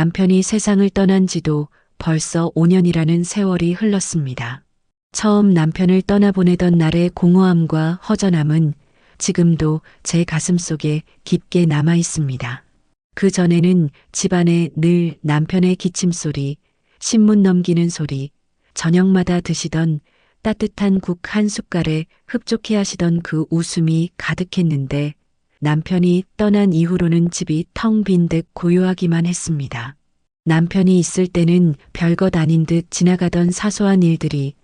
남편이 세상을 떠난 지도 벌써 5년이라는 세월이 흘렀습니다. 처음 남편을 떠나보내던 날의 공허함과 허전함은 지금도 제 가슴 속에 깊게 남아 있습니다. 그 전에는 집안에 늘 남편의 기침 소리, 신문 넘기는 소리, 저녁마다 드시던 따뜻한 국 한 숟갈에 흡족해 하시던 그 웃음이 가득했는데 남편이 떠난 이후로는 집이 텅 빈 듯 고요하기만 했습니다. 남편이 있을 때는 별것 아닌 듯 지나가던 사소한 일들이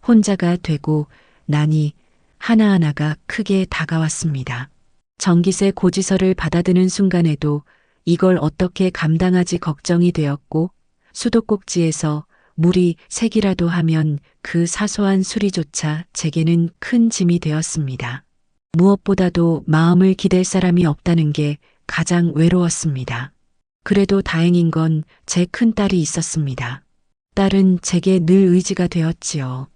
혼자가 되고 나니 하나하나가 크게 다가왔습니다. 전기세 고지서를 받아드는 순간에도 이걸 어떻게 감당하지 걱정이 되었고 수도꼭지에서 물이 새기라도 하면 그 사소한 수리조차 제게는 큰 짐이 되었습니다. 무엇보다도 마음을 기댈 사람이 없다는 게 가장 외로웠습니다. 그래도 다행인 건 제 큰딸이 있었습니다. 딸은 제게 늘 의지가 되었지요.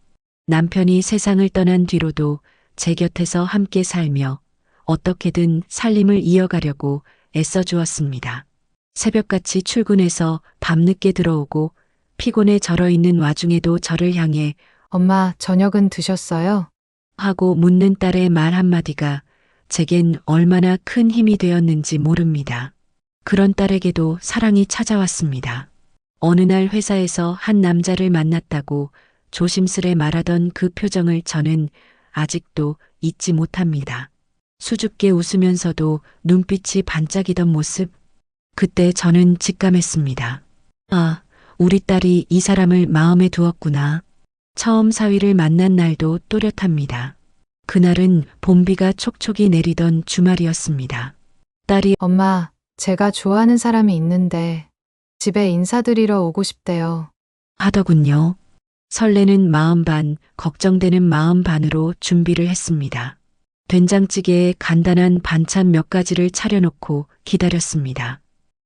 남편이 세상을 떠난 뒤로도 제 곁에서 함께 살며 어떻게든 살림을 이어가려고 애써주었습니다. 새벽같이 출근해서 밤늦게 들어오고 피곤에 절어있는 와중에도 저를 향해 엄마, 저녁은 드셨어요? 하고 묻는 딸의 말 한마디가 제겐 얼마나 큰 힘이 되었는지 모릅니다. 그런 딸에게도 사랑이 찾아왔습니다. 어느 날 회사에서 한 남자를 만났다고 조심스레 말하던 그 표정을 저는 아직도 잊지 못합니다. 수줍게 웃으면서도 눈빛이 반짝이던 모습. 그때 저는 직감했습니다. 아, 우리 딸이 이 사람을 마음에 두었구나. 처음 사위를 만난 날도 또렷합니다. 그날은 봄비가 촉촉이 내리던 주말이었습니다. 딸이 엄마, 제가 좋아하는 사람이 있는데 집에 인사드리러 오고 싶대요. 하더군요. 설레는 마음 반, 걱정되는 마음 반으로 준비를 했습니다. 된장찌개에 간단한 반찬 몇 가지를 차려놓고 기다렸습니다.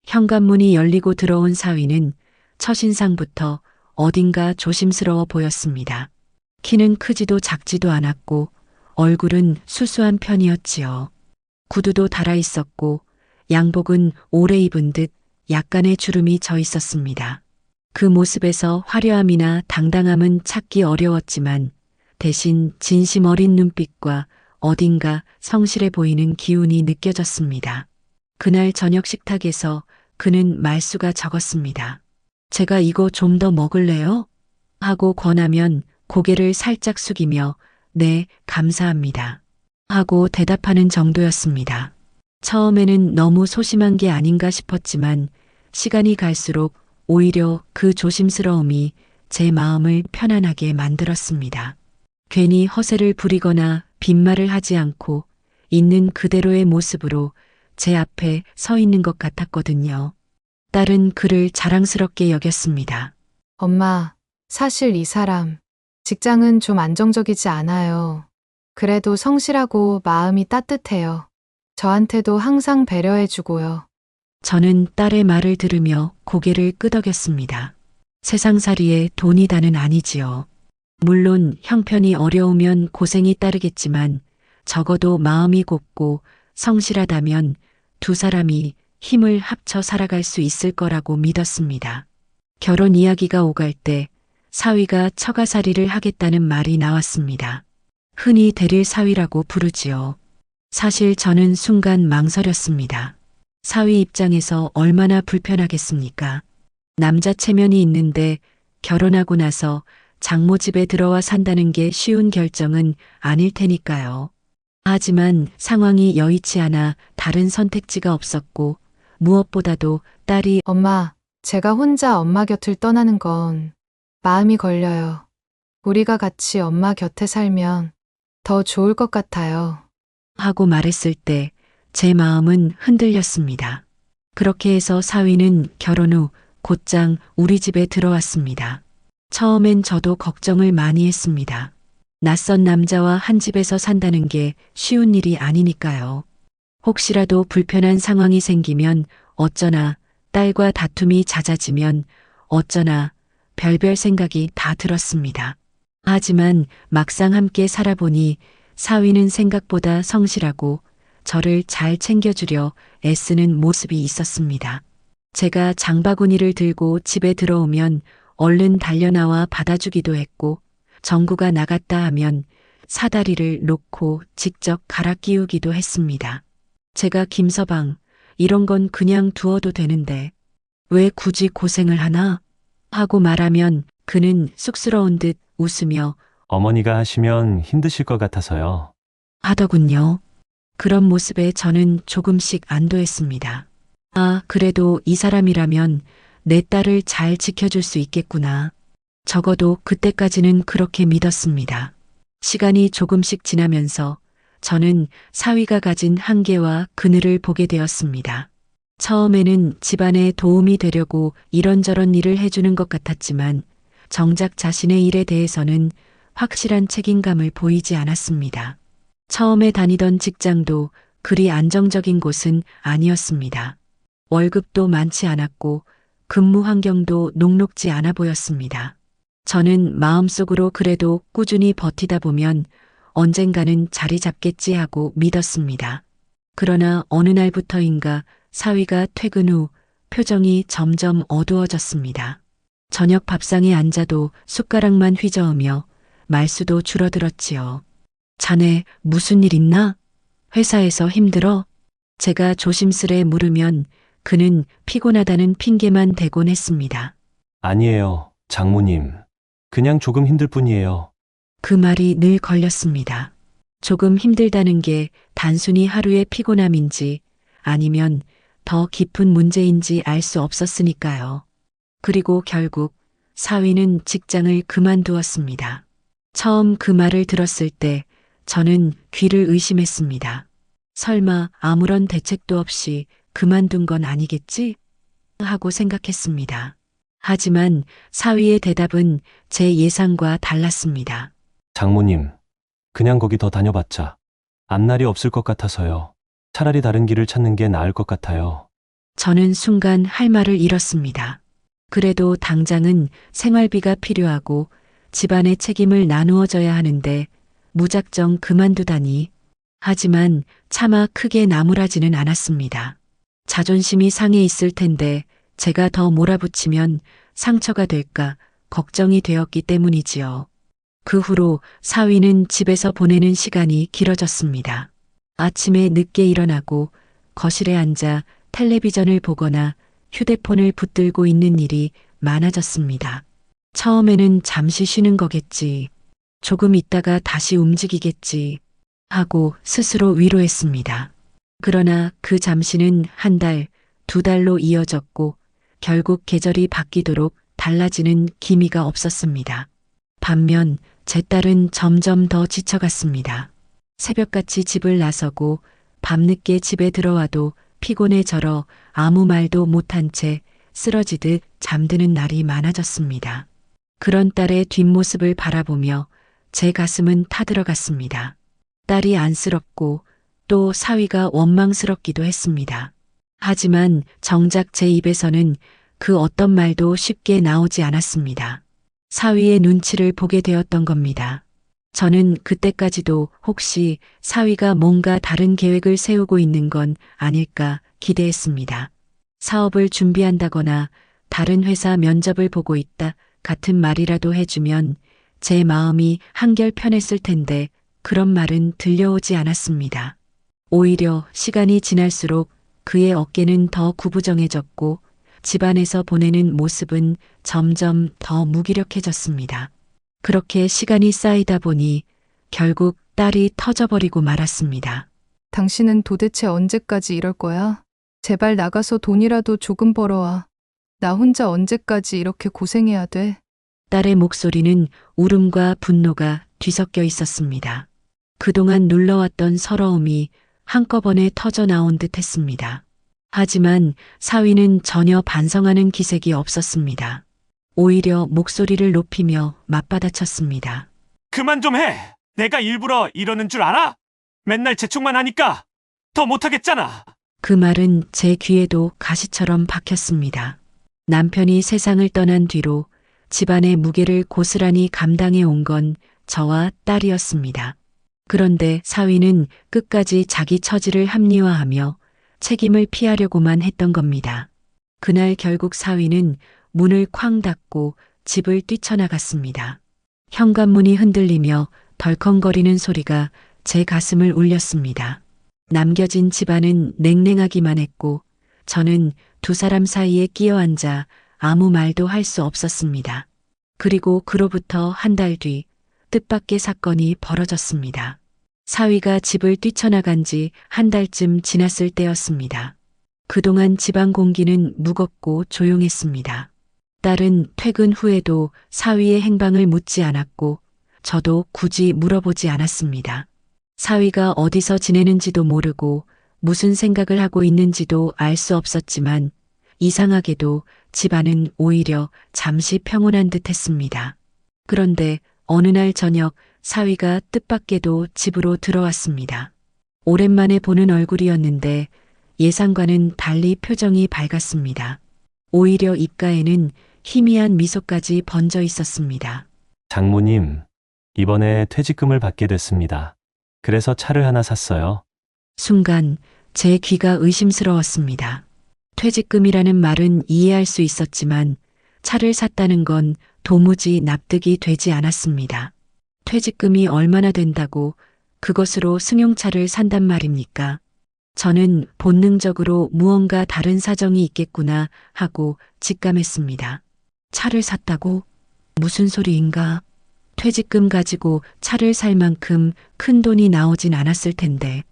현관문이 열리고 들어온 사위는 첫인상부터 어딘가 조심스러워 보였습니다. 키는 크지도 작지도 않았고 얼굴은 수수한 편이었지요. 구두도 달아 있었고 양복은 오래 입은 듯 약간의 주름이 져 있었습니다. 그 모습에서 화려함이나 당당함은 찾기 어려웠지만 대신 진심 어린 눈빛과 어딘가 성실해 보이는 기운이 느껴졌습니다. 그날 저녁 식탁에서 그는 말수가 적었습니다. 제가 이거 좀 더 먹을래요? 하고 권하면 고개를 살짝 숙이며 네, 감사합니다. 하고 대답하는 정도였습니다. 처음에는 너무 소심한 게 아닌가 싶었지만 시간이 갈수록 오히려 그 조심스러움이 제 마음을 편안하게 만들었습니다. 괜히 허세를 부리거나 빈말을 하지 않고 있는 그대로의 모습으로 제 앞에 서 있는 것 같았거든요. 딸은 그를 자랑스럽게 여겼습니다. 엄마, 사실 이 사람, 직장은 좀 안정적이지 않아요. 그래도 성실하고 마음이 따뜻해요. 저한테도 항상 배려해주고요. 저는 딸의 말을 들으며 고개를 끄덕였습니다. 세상살이에 돈이 다는 아니지요. 물론 형편이 어려우면 고생이 따르겠지만 적어도 마음이 곱고 성실하다면 두 사람이 힘을 합쳐 살아갈 수 있을 거라고 믿었습니다. 결혼 이야기가 오갈 때 사위가 처가살이를 하겠다는 말이 나왔습니다. 흔히 대릴 사위라고 부르지요. 사실 저는 순간 망설였습니다. 사위 입장에서 얼마나 불편하겠습니까? 남자 체면이 있는데 결혼하고 나서 장모 집에 들어와 산다는 게 쉬운 결정은 아닐 테니까요. 하지만 상황이 여의치 않아 다른 선택지가 없었고 무엇보다도 딸이 엄마, 제가 혼자 엄마 곁을 떠나는 건 마음이 걸려요. 우리가 같이 엄마 곁에 살면 더 좋을 것 같아요. 하고 말했을 때 제 마음은 흔들렸습니다. 그렇게 해서 사위는 결혼 후 곧장 우리 집에 들어왔습니다. 처음엔 저도 걱정을 많이 했습니다. 낯선 남자와 한 집에서 산다는 게 쉬운 일이 아니니까요. 혹시라도 불편한 상황이 생기면 어쩌나 딸과 다툼이 잦아지면 어쩌나 별별 생각이 다 들었습니다. 하지만 막상 함께 살아보니 사위는 생각보다 성실하고 저를 잘 챙겨주려 애쓰는 모습이 있었습니다. 제가 장바구니를 들고 집에 들어오면 얼른 달려나와 받아주기도 했고, 정구가 나갔다 하면 사다리를 놓고 직접 갈아 끼우기도 했습니다. 제가 김서방, 이런 건 그냥 두어도 되는데 왜 굳이 고생을 하나? 하고 말하면 그는 쑥스러운 듯 웃으며 어머니가 하시면 힘드실 것 같아서요. 하더군요. 그런 모습에 저는 조금씩 안도했습니다. 아, 그래도 이 사람이라면 내 딸을 잘 지켜줄 수 있겠구나. 적어도 그때까지는 그렇게 믿었습니다. 시간이 조금씩 지나면서 저는 사위가 가진 한계와 그늘을 보게 되었습니다. 처음에는 집안에 도움이 되려고 이런저런 일을 해주는 것 같았지만 정작 자신의 일에 대해서는 확실한 책임감을 보이지 않았습니다. 처음에 다니던 직장도 그리 안정적인 곳은 아니었습니다. 월급도 많지 않았고 근무 환경도 녹록지 않아 보였습니다. 저는 마음속으로 그래도 꾸준히 버티다 보면 언젠가는 자리 잡겠지 하고 믿었습니다. 그러나 어느 날부터인가 사위가 퇴근 후 표정이 점점 어두워졌습니다. 저녁 밥상에 앉아도 숟가락만 휘저으며 말수도 줄어들었지요. 자네 무슨 일 있나? 회사에서 힘들어? 제가 조심스레 물으면 그는 피곤하다는 핑계만 대곤 했습니다. 아니에요, 장모님. 그냥 조금 힘들 뿐이에요. 그 말이 늘 걸렸습니다. 조금 힘들다는 게 단순히 하루의 피곤함인지 아니면 더 깊은 문제인지 알 수 없었으니까요. 그리고 결국 사위는 직장을 그만두었습니다. 처음 그 말을 들었을 때 저는 귀를 의심했습니다. 설마 아무런 대책도 없이 그만둔 건 아니겠지? 하고 생각했습니다. 하지만 사위의 대답은 제 예상과 달랐습니다. 장모님, 그냥 거기 더 다녀봤자 앞날이 없을 것 같아서요. 차라리 다른 길을 찾는 게 나을 것 같아요. 저는 순간 할 말을 잃었습니다. 그래도 당장은 생활비가 필요하고 집안의 책임을 나누어 져야 하는데 무작정 그만두다니. 하지만 차마 크게 나무라지는 않았습니다. 자존심이 상해 있을 텐데 제가 더 몰아붙이면 상처가 될까 걱정이 되었기 때문이지요. 그 후로 사위는 집에서 보내는 시간이 길어졌습니다. 아침에 늦게 일어나고 거실에 앉아 텔레비전을 보거나 휴대폰을 붙들고 있는 일이 많아졌습니다. 처음에는 잠시 쉬는 거겠지. 조금 있다가 다시 움직이겠지. 하고 스스로 위로했습니다. 그러나 그 잠시는 한 달, 두 달로 이어졌고 결국 계절이 바뀌도록 달라지는 기미가 없었습니다. 반면 제 딸은 점점 더 지쳐갔습니다. 새벽같이 집을 나서고 밤늦게 집에 들어와도 피곤에 절어 아무 말도 못한 채 쓰러지듯 잠드는 날이 많아졌습니다. 그런 딸의 뒷모습을 바라보며 제 가슴은 타들어갔습니다. 딸이 안쓰럽고 또 사위가 원망스럽기도 했습니다. 하지만 정작 제 입에서는 그 어떤 말도 쉽게 나오지 않았습니다. 사위의 눈치를 보게 되었던 겁니다. 저는 그때까지도 혹시 사위가 뭔가 다른 계획을 세우고 있는 건 아닐까 기대했습니다. 사업을 준비한다거나 다른 회사 면접을 보고 있다 같은 말이라도 해주면 제 마음이 한결 편했을 텐데 그런 말은 들려오지 않았습니다. 오히려 시간이 지날수록 그의 어깨는 더 구부정해졌고 집안에서 보내는 모습은 점점 더 무기력해졌습니다. 그렇게 시간이 쌓이다 보니 결국 딸이 터져버리고 말았습니다. 당신은 도대체 언제까지 이럴 거야? 제발 나가서 돈이라도 조금 벌어와. 나 혼자 언제까지 이렇게 고생해야 돼? 딸의 목소리는 울음과 분노가 뒤섞여 있었습니다. 그동안 눌러왔던 서러움이 한꺼번에 터져 나온 듯 했습니다. 하지만 사위는 전혀 반성하는 기색이 없었습니다. 오히려 목소리를 높이며 맞받아쳤습니다. 그만 좀 해. 내가 일부러 이러는 줄 알아? 맨날 재촉만 하니까 더 못하겠잖아. 그 말은 제 귀에도 가시처럼 박혔습니다. 남편이 세상을 떠난 뒤로 집안의 무게를 고스란히 감당해 온 건 저와 딸이었습니다. 그런데 사위는 끝까지 자기 처지를 합리화하며 책임을 피하려고만 했던 겁니다. 그날 결국 사위는 문을 쾅 닫고 집을 뛰쳐나갔습니다. 현관문이 흔들리며 덜컹거리는 소리가 제 가슴을 울렸습니다. 남겨진 집안은 냉랭하기만 했고 저는 두 사람 사이에 끼어 앉아 아무 말도 할 수 없었습니다. 그리고 그로부터 한 달 뒤 뜻밖의 사건이 벌어졌습니다. 사위가 집을 뛰쳐나간 지 한 달쯤 지났을 때였습니다. 그동안 집안 공기는 무겁고 조용했습니다. 딸은 퇴근 후에도 사위의 행방을 묻지 않았고 저도 굳이 물어보지 않았습니다. 사위가 어디서 지내는지도 모르고 무슨 생각을 하고 있는지도 알 수 없었지만 이상하게도 집안은 오히려 잠시 평온한 듯 했습니다. 그런데 어느 날 저녁 사위가 뜻밖에도 집으로 들어왔습니다. 오랜만에 보는 얼굴이었는데 예상과는 달리 표정이 밝았습니다. 오히려 입가에는 희미한 미소까지 번져 있었습니다. 장모님, 이번에 퇴직금을 받게 됐습니다. 그래서 차를 하나 샀어요. 순간 제 귀가 의심스러웠습니다. 퇴직금이라는 말은 이해할 수 있었지만 차를 샀다는 건 도무지 납득이 되지 않았습니다. 퇴직금이 얼마나 된다고 그것으로 승용차를 산단 말입니까? 저는 본능적으로 무언가 다른 사정이 있겠구나 하고 직감했습니다. 차를 샀다고? 무슨 소리인가? 퇴직금 가지고 차를 살 만큼 큰 돈이 나오진 않았을 텐데.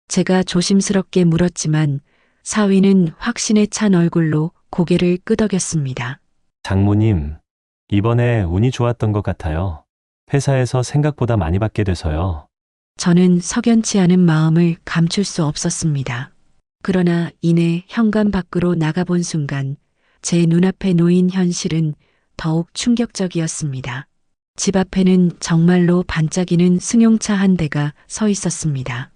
제가 조심스럽게 물었지만 사위는 확신에 찬 얼굴로 고개를 끄덕였습니다. 장모님, 이번에 운이 좋았던 것 같아요. 회사에서 생각보다 많이 받게 돼서요. 저는 석연치 않은 마음을 감출 수 없었습니다. 그러나 이내 현관 밖으로 나가본 순간 제 눈앞에 놓인 현실은 더욱 충격적이었습니다. 집 앞에는 정말로 반짝이는 승용차 한 대가 서 있었습니다.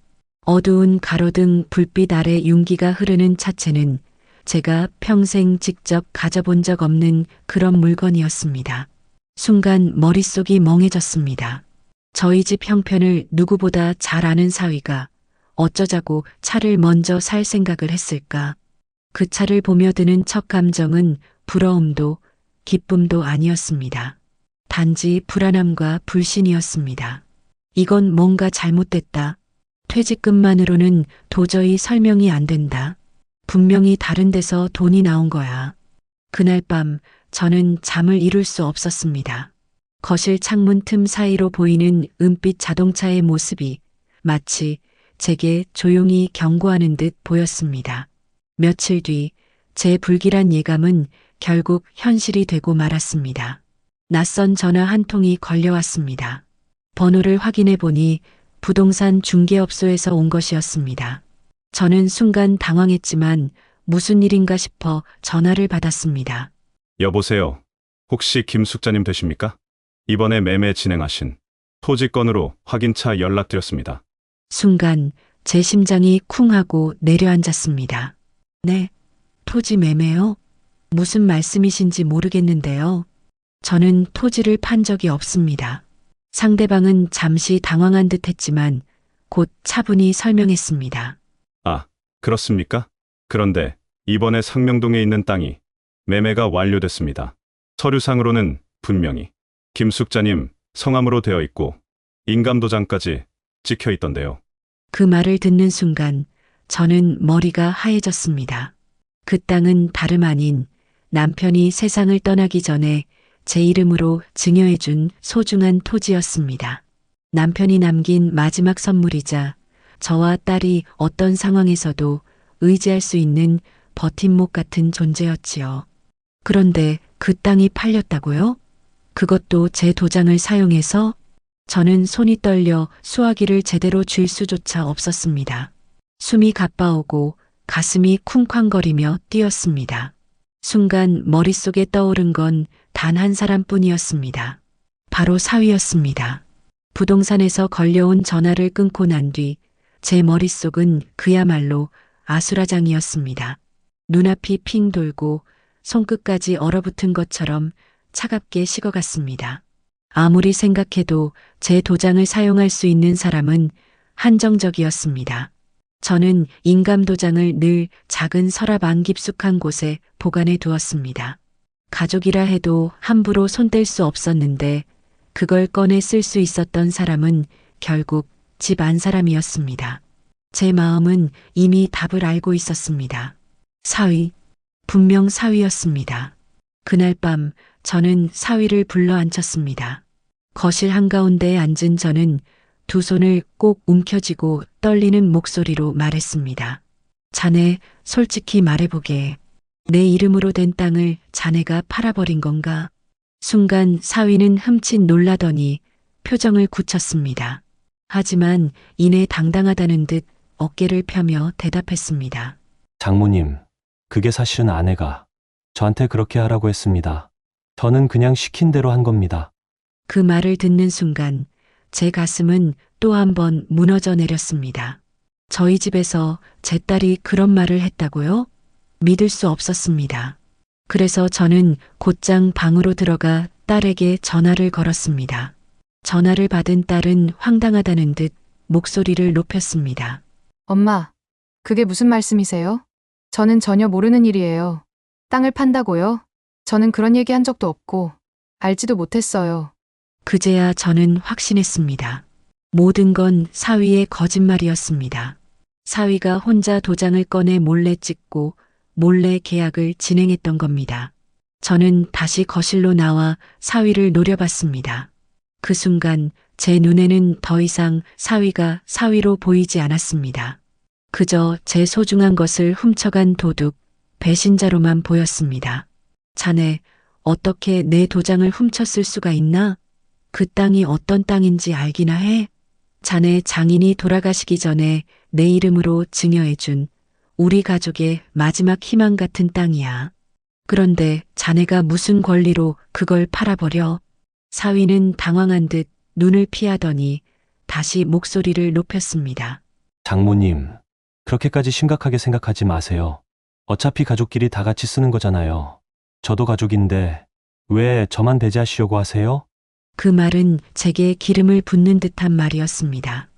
어두운 가로등 불빛 아래 윤기가 흐르는 차체는 제가 평생 직접 가져본 적 없는 그런 물건이었습니다. 순간 머릿속이 멍해졌습니다. 저희 집 형편을 누구보다 잘 아는 사위가 어쩌자고 차를 먼저 살 생각을 했을까? 그 차를 보며 드는 첫 감정은 부러움도 기쁨도 아니었습니다. 단지 불안함과 불신이었습니다. 이건 뭔가 잘못됐다. 퇴직금만으로는 도저히 설명이 안 된다. 분명히 다른 데서 돈이 나온 거야. 그날 밤 저는 잠을 이룰 수 없었습니다. 거실 창문 틈 사이로 보이는 은빛 자동차의 모습이 마치 제게 조용히 경고하는 듯 보였습니다. 며칠 뒤 제 불길한 예감은 결국 현실이 되고 말았습니다. 낯선 전화 한 통이 걸려왔습니다. 번호를 확인해 보니 부동산 중개업소에서 온 것이었습니다. 저는 순간 당황했지만 무슨 일인가 싶어 전화를 받았습니다. 여보세요. 혹시 김숙자님 되십니까? 이번에 매매 진행하신 토지 건으로 확인차 연락드렸습니다. 순간 제 심장이 쿵 하고 내려앉았습니다. 네, 토지 매매요? 무슨 말씀이신지 모르겠는데요. 저는 토지를 판 적이 없습니다. 상대방은 잠시 당황한 듯 했지만 곧 차분히 설명했습니다. 아, 그렇습니까? 그런데 이번에 상명동에 있는 땅이 매매가 완료됐습니다. 서류상으로는 분명히 김숙자님 성함으로 되어 있고 인감도장까지 찍혀 있던데요. 그 말을 듣는 순간 저는 머리가 하얘졌습니다. 그 땅은 다름 아닌 남편이 세상을 떠나기 전에 제 이름으로 증여해준 소중한 토지였습니다. 남편이 남긴 마지막 선물이자 저와 딸이 어떤 상황에서도 의지할 수 있는 버팀목 같은 존재였지요. 그런데 그 땅이 팔렸다고요? 그것도 제 도장을 사용해서? 저는 손이 떨려 수화기를 제대로 쥘 수조차 없었습니다. 숨이 가빠오고 가슴이 쿵쾅거리며 뛰었습니다. 순간 머릿속에 떠오른 건 단 한 사람뿐이었습니다. 바로 사위였습니다. 부동산에서 걸려온 전화를 끊고 난 뒤 제 머릿속은 그야말로 아수라장이었습니다. 눈앞이 핑 돌고 손끝까지 얼어붙은 것처럼 차갑게 식어갔습니다. 아무리 생각해도 제 도장을 사용할 수 있는 사람은 한정적이었습니다. 저는 인감도장을 늘 작은 서랍 안 깊숙한 곳에 보관해 두었습니다. 가족이라 해도 함부로 손댈 수 없었는데 그걸 꺼내 쓸 수 있었던 사람은 결국 집 안 사람이었습니다. 제 마음은 이미 답을 알고 있었습니다. 사위, 분명 사위였습니다. 그날 밤 저는 사위를 불러 앉혔습니다. 거실 한가운데에 앉은 저는 두 손을 꼭 움켜쥐고 떨리는 목소리로 말했습니다. 자네, 솔직히 말해보게. 내 이름으로 된 땅을 자네가 팔아버린 건가? 순간 사위는 흠칫 놀라더니 표정을 굳혔습니다. 하지만 이내 당당하다는 듯 어깨를 펴며 대답했습니다. 장모님, 그게 사실은 아내가 저한테 그렇게 하라고 했습니다. 저는 그냥 시킨 대로 한 겁니다. 그 말을 듣는 순간 제 가슴은 또 한 번 무너져 내렸습니다. 저희 집에서 제 딸이 그런 말을 했다고요? 믿을 수 없었습니다. 그래서 저는 곧장 방으로 들어가 딸에게 전화를 걸었습니다. 전화를 받은 딸은 황당하다는 듯 목소리를 높였습니다. 엄마, 그게 무슨 말씀이세요? 저는 전혀 모르는 일이에요. 땅을 판다고요? 저는 그런 얘기 한 적도 없고 알지도 못했어요. 그제야 저는 확신했습니다. 모든 건 사위의 거짓말이었습니다. 사위가 혼자 도장을 꺼내 몰래 찍고 몰래 계약을 진행했던 겁니다. 저는 다시 거실로 나와 사위를 노려봤습니다. 그 순간 제 눈에는 더 이상 사위가 사위로 보이지 않았습니다. 그저 제 소중한 것을 훔쳐간 도둑, 배신자로만 보였습니다. 자네, 어떻게 내 도장을 훔쳤을 수가 있나? 그 땅이 어떤 땅인지 알기나 해? 자네 장인이 돌아가시기 전에 내 이름으로 증여해준 우리 가족의 마지막 희망 같은 땅이야. 그런데 자네가 무슨 권리로 그걸 팔아버려? 사위는 당황한 듯 눈을 피하더니 다시 목소리를 높였습니다. 장모님, 그렇게까지 심각하게 생각하지 마세요. 어차피 가족끼리 다 같이 쓰는 거잖아요. 저도 가족인데 왜 저만 배제하시려고 하세요? 그 말은 제게 기름을 붓는 듯한 말이었습니다.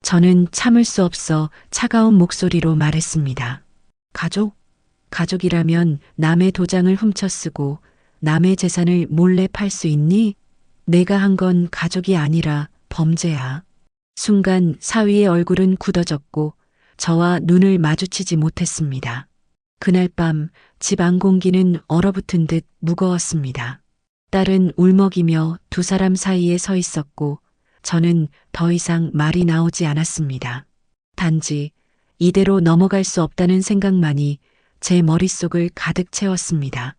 저는 참을 수 없어 차가운 목소리로 말했습니다. 가족이라면 남의 도장을 훔쳐 쓰고 남의 재산을 몰래 팔 수 있니? 내가 한 건 가족이 아니라 범죄야. 순간 사위의 얼굴은 굳어졌고 저와 눈을 마주치지 못했습니다. 그날 밤 집 안 공기는 얼어붙은 듯 무거웠습니다. 딸은 울먹이며 두 사람 사이에 서 있었고 저는 더 이상 말이 나오지 않았습니다. 단지 이대로 넘어갈 수 없다는 생각만이 제 머릿속을 가득 채웠습니다.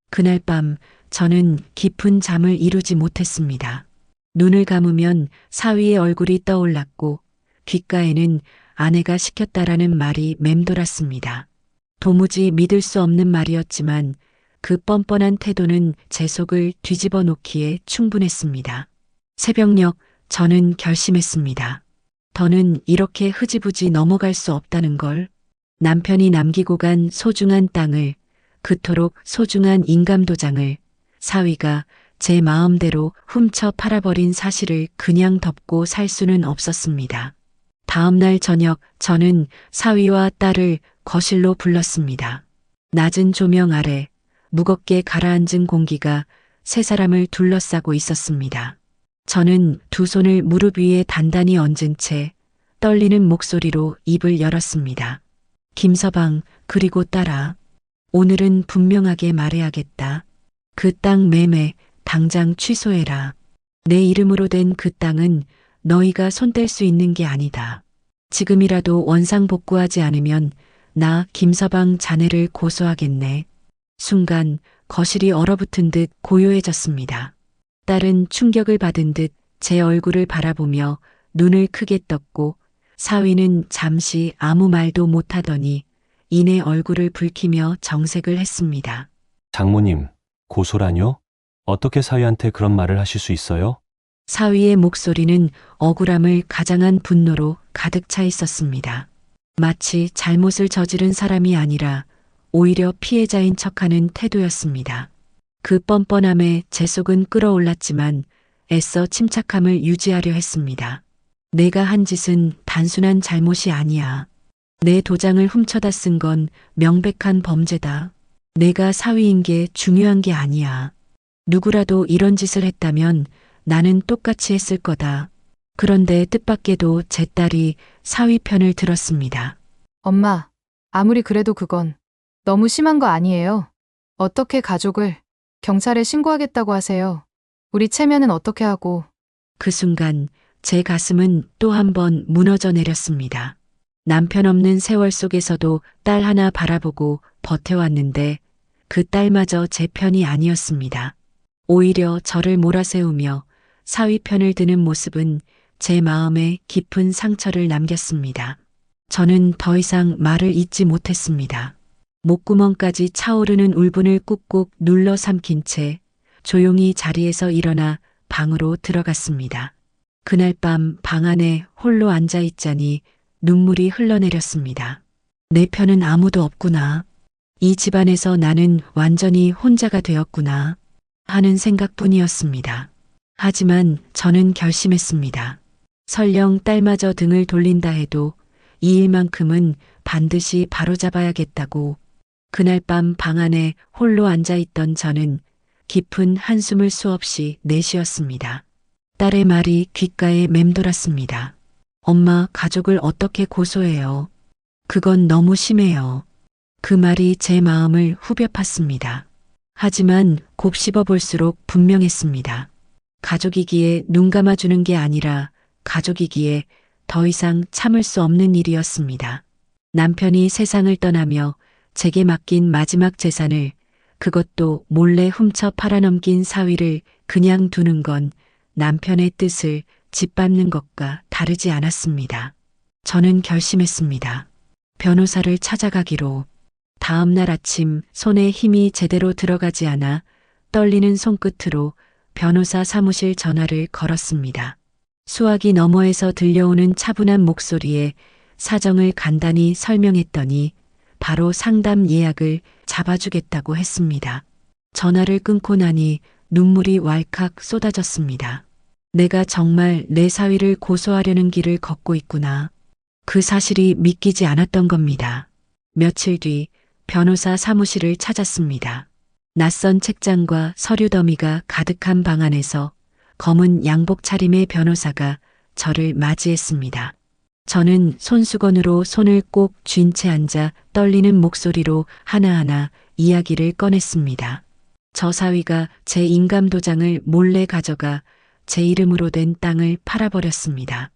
그날 밤 저는 깊은 잠을 이루지 못했습니다. 눈을 감으면 사위의 얼굴이 떠올랐고 귓가에는 아내가 시켰다라는 말이 맴돌았습니다. 도무지 믿을 수 없는 말이었지만 그 뻔뻔한 태도는 제 속을 뒤집어 놓기에 충분했습니다. 새벽녘 저는 결심했습니다. 더는 이렇게 흐지부지 넘어갈 수 없다는 걸. 남편이 남기고 간 소중한 땅을, 그토록 소중한 인감도장을 사위가 제 마음대로 훔쳐 팔아버린 사실을 그냥 덮고 살 수는 없었습니다. 다음 날 저녁 저는 사위와 딸을 거실로 불렀습니다. 낮은 조명 아래 무겁게 가라앉은 공기가 세 사람을 둘러싸고 있었습니다. 저는 두 손을 무릎 위에 단단히 얹은 채 떨리는 목소리로 입을 열었습니다. 김서방, 그리고 딸아. 오늘은 분명하게 말해야겠다. 그 땅 매매 당장 취소해라. 내 이름으로 된 그 땅은 너희가 손댈 수 있는 게 아니다. 지금이라도 원상복구하지 않으면 나 김서방 자네를 고소하겠네. 순간 거실이 얼어붙은 듯 고요해졌습니다. 딸은 충격을 받은 듯 제 얼굴을 바라보며 눈을 크게 떴고 사위는 잠시 아무 말도 못하더니 이내 얼굴을 붉히며 정색을 했습니다. 장모님, 고소라뇨? 어떻게 사위한테 그런 말을 하실 수 있어요? 사위의 목소리는 억울함을 가장한 분노로 가득 차 있었습니다. 마치 잘못을 저지른 사람이 아니라 오히려 피해자인 척하는 태도였습니다. 그 뻔뻔함에 제 속은 끓어올랐지만 애써 침착함을 유지하려 했습니다. 내가 한 짓은 단순한 잘못이 아니야. 내 도장을 훔쳐다 쓴 건 명백한 범죄다. 내가 사위인 게 중요한 게 아니야. 누구라도 이런 짓을 했다면 나는 똑같이 했을 거다. 그런데 뜻밖에도 제 딸이 사위 편을 들었습니다. 엄마, 아무리 그래도 그건 너무 심한 거 아니에요? 어떻게 가족을 경찰에 신고하겠다고 하세요? 우리 체면은 어떻게 하고? 그 순간 제 가슴은 또 한 번 무너져 내렸습니다. 남편 없는 세월 속에서도 딸 하나 바라보고 버텨왔는데 그 딸마저 제 편이 아니었습니다. 오히려 저를 몰아세우며 사위 편을 드는 모습은 제 마음에 깊은 상처를 남겼습니다. 저는 더 이상 말을 잇지 못했습니다. 목구멍까지 차오르는 울분을 꾹꾹 눌러 삼킨 채 조용히 자리에서 일어나 방으로 들어갔습니다. 그날 밤 방 안에 홀로 앉아 있자니 눈물이 흘러내렸습니다. 내 편은 아무도 없구나. 이 집안에서 나는 완전히 혼자가 되었구나 하는 생각뿐이었습니다. 하지만 저는 결심했습니다. 설령 딸마저 등을 돌린다 해도 이 일만큼은 반드시 바로잡아야겠다고. 그날 밤 방 안에 홀로 앉아있던 저는 깊은 한숨을 수없이 내쉬었습니다. 딸의 말이 귓가에 맴돌았습니다. 엄마, 가족을 어떻게 고소해요? 그건 너무 심해요. 그 말이 제 마음을 후벼 팠습니다. 하지만 곱씹어 볼수록 분명했습니다. 가족이기에 눈 감아주는 게 아니라 가족이기에 더 이상 참을 수 없는 일이었습니다. 남편이 세상을 떠나며 제게 맡긴 마지막 재산을, 그것도 몰래 훔쳐 팔아넘긴 사위를 그냥 두는 건 남편의 뜻을 짓밟는 것과 다르지 않았습니다. 저는 결심했습니다. 변호사를 찾아가기로. 다음 날 아침 손에 힘이 제대로 들어가지 않아 떨리는 손끝으로 변호사 사무실 전화를 걸었습니다. 수화기 너머에서 들려오는 차분한 목소리에 사정을 간단히 설명했더니 바로 상담 예약을 잡아주겠다고 했습니다. 전화를 끊고 나니 눈물이 왈칵 쏟아졌습니다. 내가 정말 내 사위를 고소하려는 길을 걷고 있구나. 그 사실이 믿기지 않았던 겁니다. 며칠 뒤 변호사 사무실을 찾았습니다. 낯선 책장과 서류 더미가 가득한 방 안에서 검은 양복 차림의 변호사가 저를 맞이했습니다. 저는 손수건으로 손을 꼭 쥔 채 앉아 떨리는 목소리로 하나하나 이야기를 꺼냈습니다. 저 사위가 제 인감도장을 몰래 가져가 제 이름으로 된 땅을 팔아버렸습니다.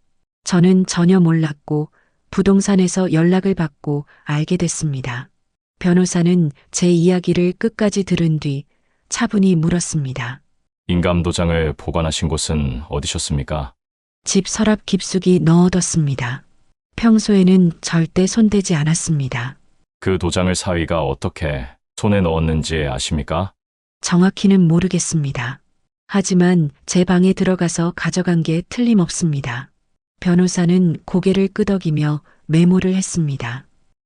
저는 전혀 몰랐고 부동산에서 연락을 받고 알게 됐습니다. 변호사는 제 이야기를 끝까지 들은 뒤 차분히 물었습니다. 인감도장을 보관하신 곳은 어디셨습니까? 집 서랍 깊숙이 넣어뒀습니다. 평소에는 절대 손대지 않았습니다. 그 도장을 사위가 어떻게 손에 넣었는지 아십니까? 정확히는 모르겠습니다. 하지만 제 방에 들어가서 가져간 게 틀림없습니다. 변호사는 고개를 끄덕이며 메모를 했습니다.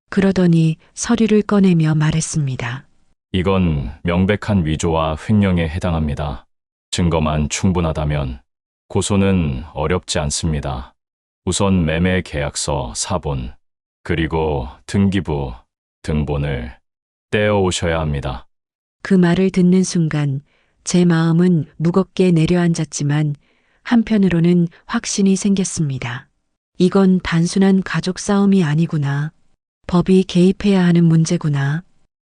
그러더니 서류를 꺼내며 말했습니다. 이건 명백한 위조와 횡령에 해당합니다. 증거만 충분하다면 고소는 어렵지 않습니다. 우선 매매 계약서 사본, 그리고 등기부, 등본을 떼어 오셔야 합니다. 그 말을 듣는 순간 제 마음은 무겁게 내려앉았지만 한편으로는 확신이 생겼습니다. 이건 단순한 가족 싸움이 아니구나. 법이 개입해야 하는 문제구나.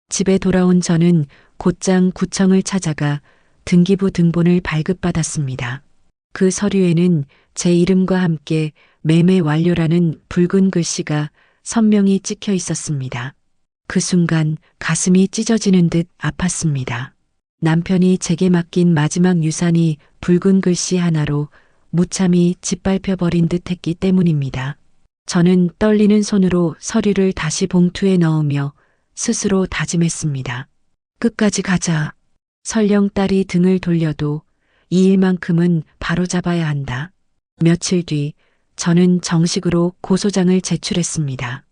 집에 돌아온 저는 곧장 구청을 찾아가 등기부 등본을 발급받았습니다. 그 서류에는 제 이름과 함께 매매 완료라는 붉은 글씨가 선명히 찍혀 있었습니다. 그 순간 가슴이 찢어지는 듯 아팠습니다. 남편이 제게 맡긴 마지막 유산이 붉은 글씨 하나로 무참히 짓밟혀버린 듯 했기 때문입니다. 저는 떨리는 손으로 서류를 다시 봉투에 넣으며 스스로 다짐했습니다. 끝까지 가자. 설령 딸이 등을 돌려도 이 일만큼은 바로잡아야 한다. 며칠 뒤 저는 정식으로 고소장을 제출했습니다.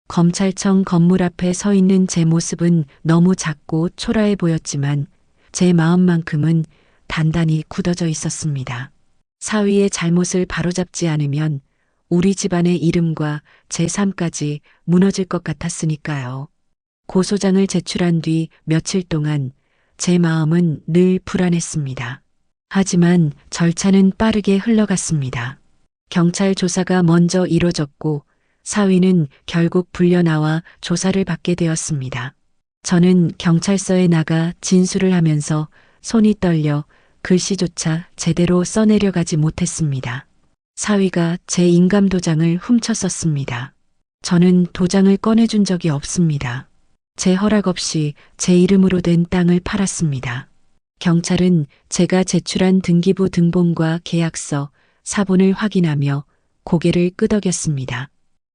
검찰청 건물 앞에 서 있는 제 모습은 너무 작고 초라해 보였지만 제 마음만큼은 단단히 굳어져 있었습니다. 사위의 잘못을 바로잡지 않으면 우리 집안의 이름과 제 삶까지 무너질 것 같았으니까요. 고소장을 제출한 뒤 며칠 동안 제 마음은 늘 불안했습니다. 하지만 절차는 빠르게 흘러갔습니다. 경찰 조사가 먼저 이뤄졌고 사위는 결국 불려 나와 조사를 받게 되었습니다. 저는 경찰서에 나가 진술을 하면서 손이 떨려 글씨조차 제대로 써내려가지 못했습니다. 사위가 제 인감도장을 훔쳐 썼습니다. 저는 도장을 꺼내준 적이 없습니다. 제 허락 없이 제 이름으로 된 땅을 팔았습니다. 경찰은 제가 제출한 등기부 등본과 계약서, 사본을 확인하며 고개를 끄덕였습니다.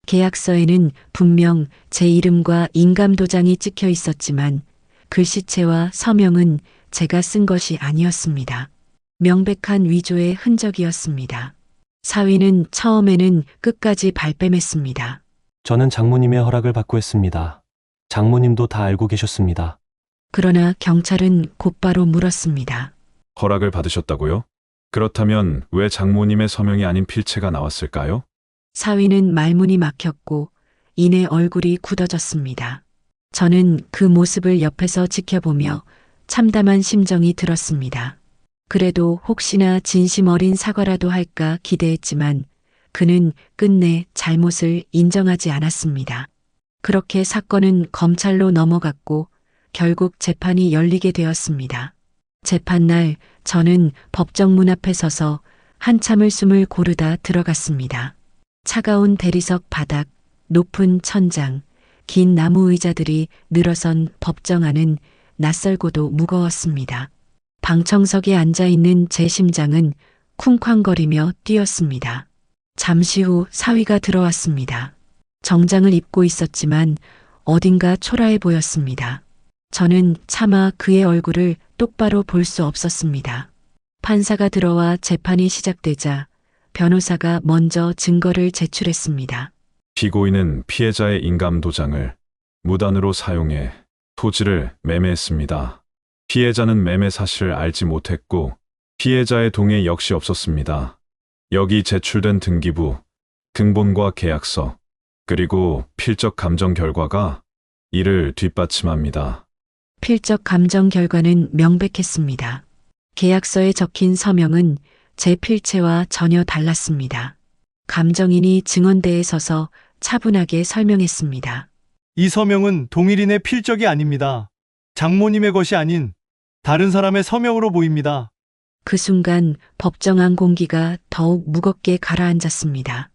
계약서에는 분명 제 이름과 인감도장이 찍혀 있었지만 글씨체와 서명은 제가 쓴 것이 아니었습니다. 명백한 위조의 흔적이었습니다. 사위는 처음에는 끝까지 발뺌했습니다. 저는 장모님의 허락을 받고 했습니다. 장모님도 다 알고 계셨습니다. 그러나 경찰은 곧바로 물었습니다. 허락을 받으셨다고요? 그렇다면 왜 장모님의 서명이 아닌 필체가 나왔을까요? 사위는 말문이 막혔고 이내 얼굴이 굳어졌습니다. 저는 그 모습을 옆에서 지켜보며 참담한 심정이 들었습니다. 그래도 혹시나 진심 어린 사과라도 할까 기대했지만 그는 끝내 잘못을 인정하지 않았습니다. 그렇게 사건은 검찰로 넘어갔고 결국 재판이 열리게 되었습니다. 재판날 저는 법정 문 앞에 서서 한참을 숨을 고르다 들어갔습니다. 차가운 대리석 바닥, 높은 천장, 긴 나무 의자들이 늘어선 법정 안은 낯설고도 무거웠습니다. 방청석에 앉아있는 제 심장은 쿵쾅거리며 뛰었습니다. 잠시 후 사위가 들어왔습니다. 정장을 입고 있었지만 어딘가 초라해 보였습니다. 저는 차마 그의 얼굴을 똑바로 볼 수 없었습니다. 판사가 들어와 재판이 시작되자 변호사가 먼저 증거를 제출했습니다. 피고인은 피해자의 인감도장을 무단으로 사용해 토지를 매매했습니다. 피해자는 매매 사실을 알지 못했고 피해자의 동의 역시 없었습니다. 여기 제출된 등기부, 등본과 계약서, 그리고 필적 감정 결과가 이를 뒷받침합니다. 필적 감정 결과는 명백했습니다. 계약서에 적힌 서명은 제 필체와 전혀 달랐습니다. 감정인이 증언대에 서서 차분하게 설명했습니다. 이 서명은 동일인의 필적이 아닙니다. 장모님의 것이 아닌 다른 사람의 서명으로 보입니다. 그 순간 법정 안 공기가 더욱 무겁게 가라앉았습니다.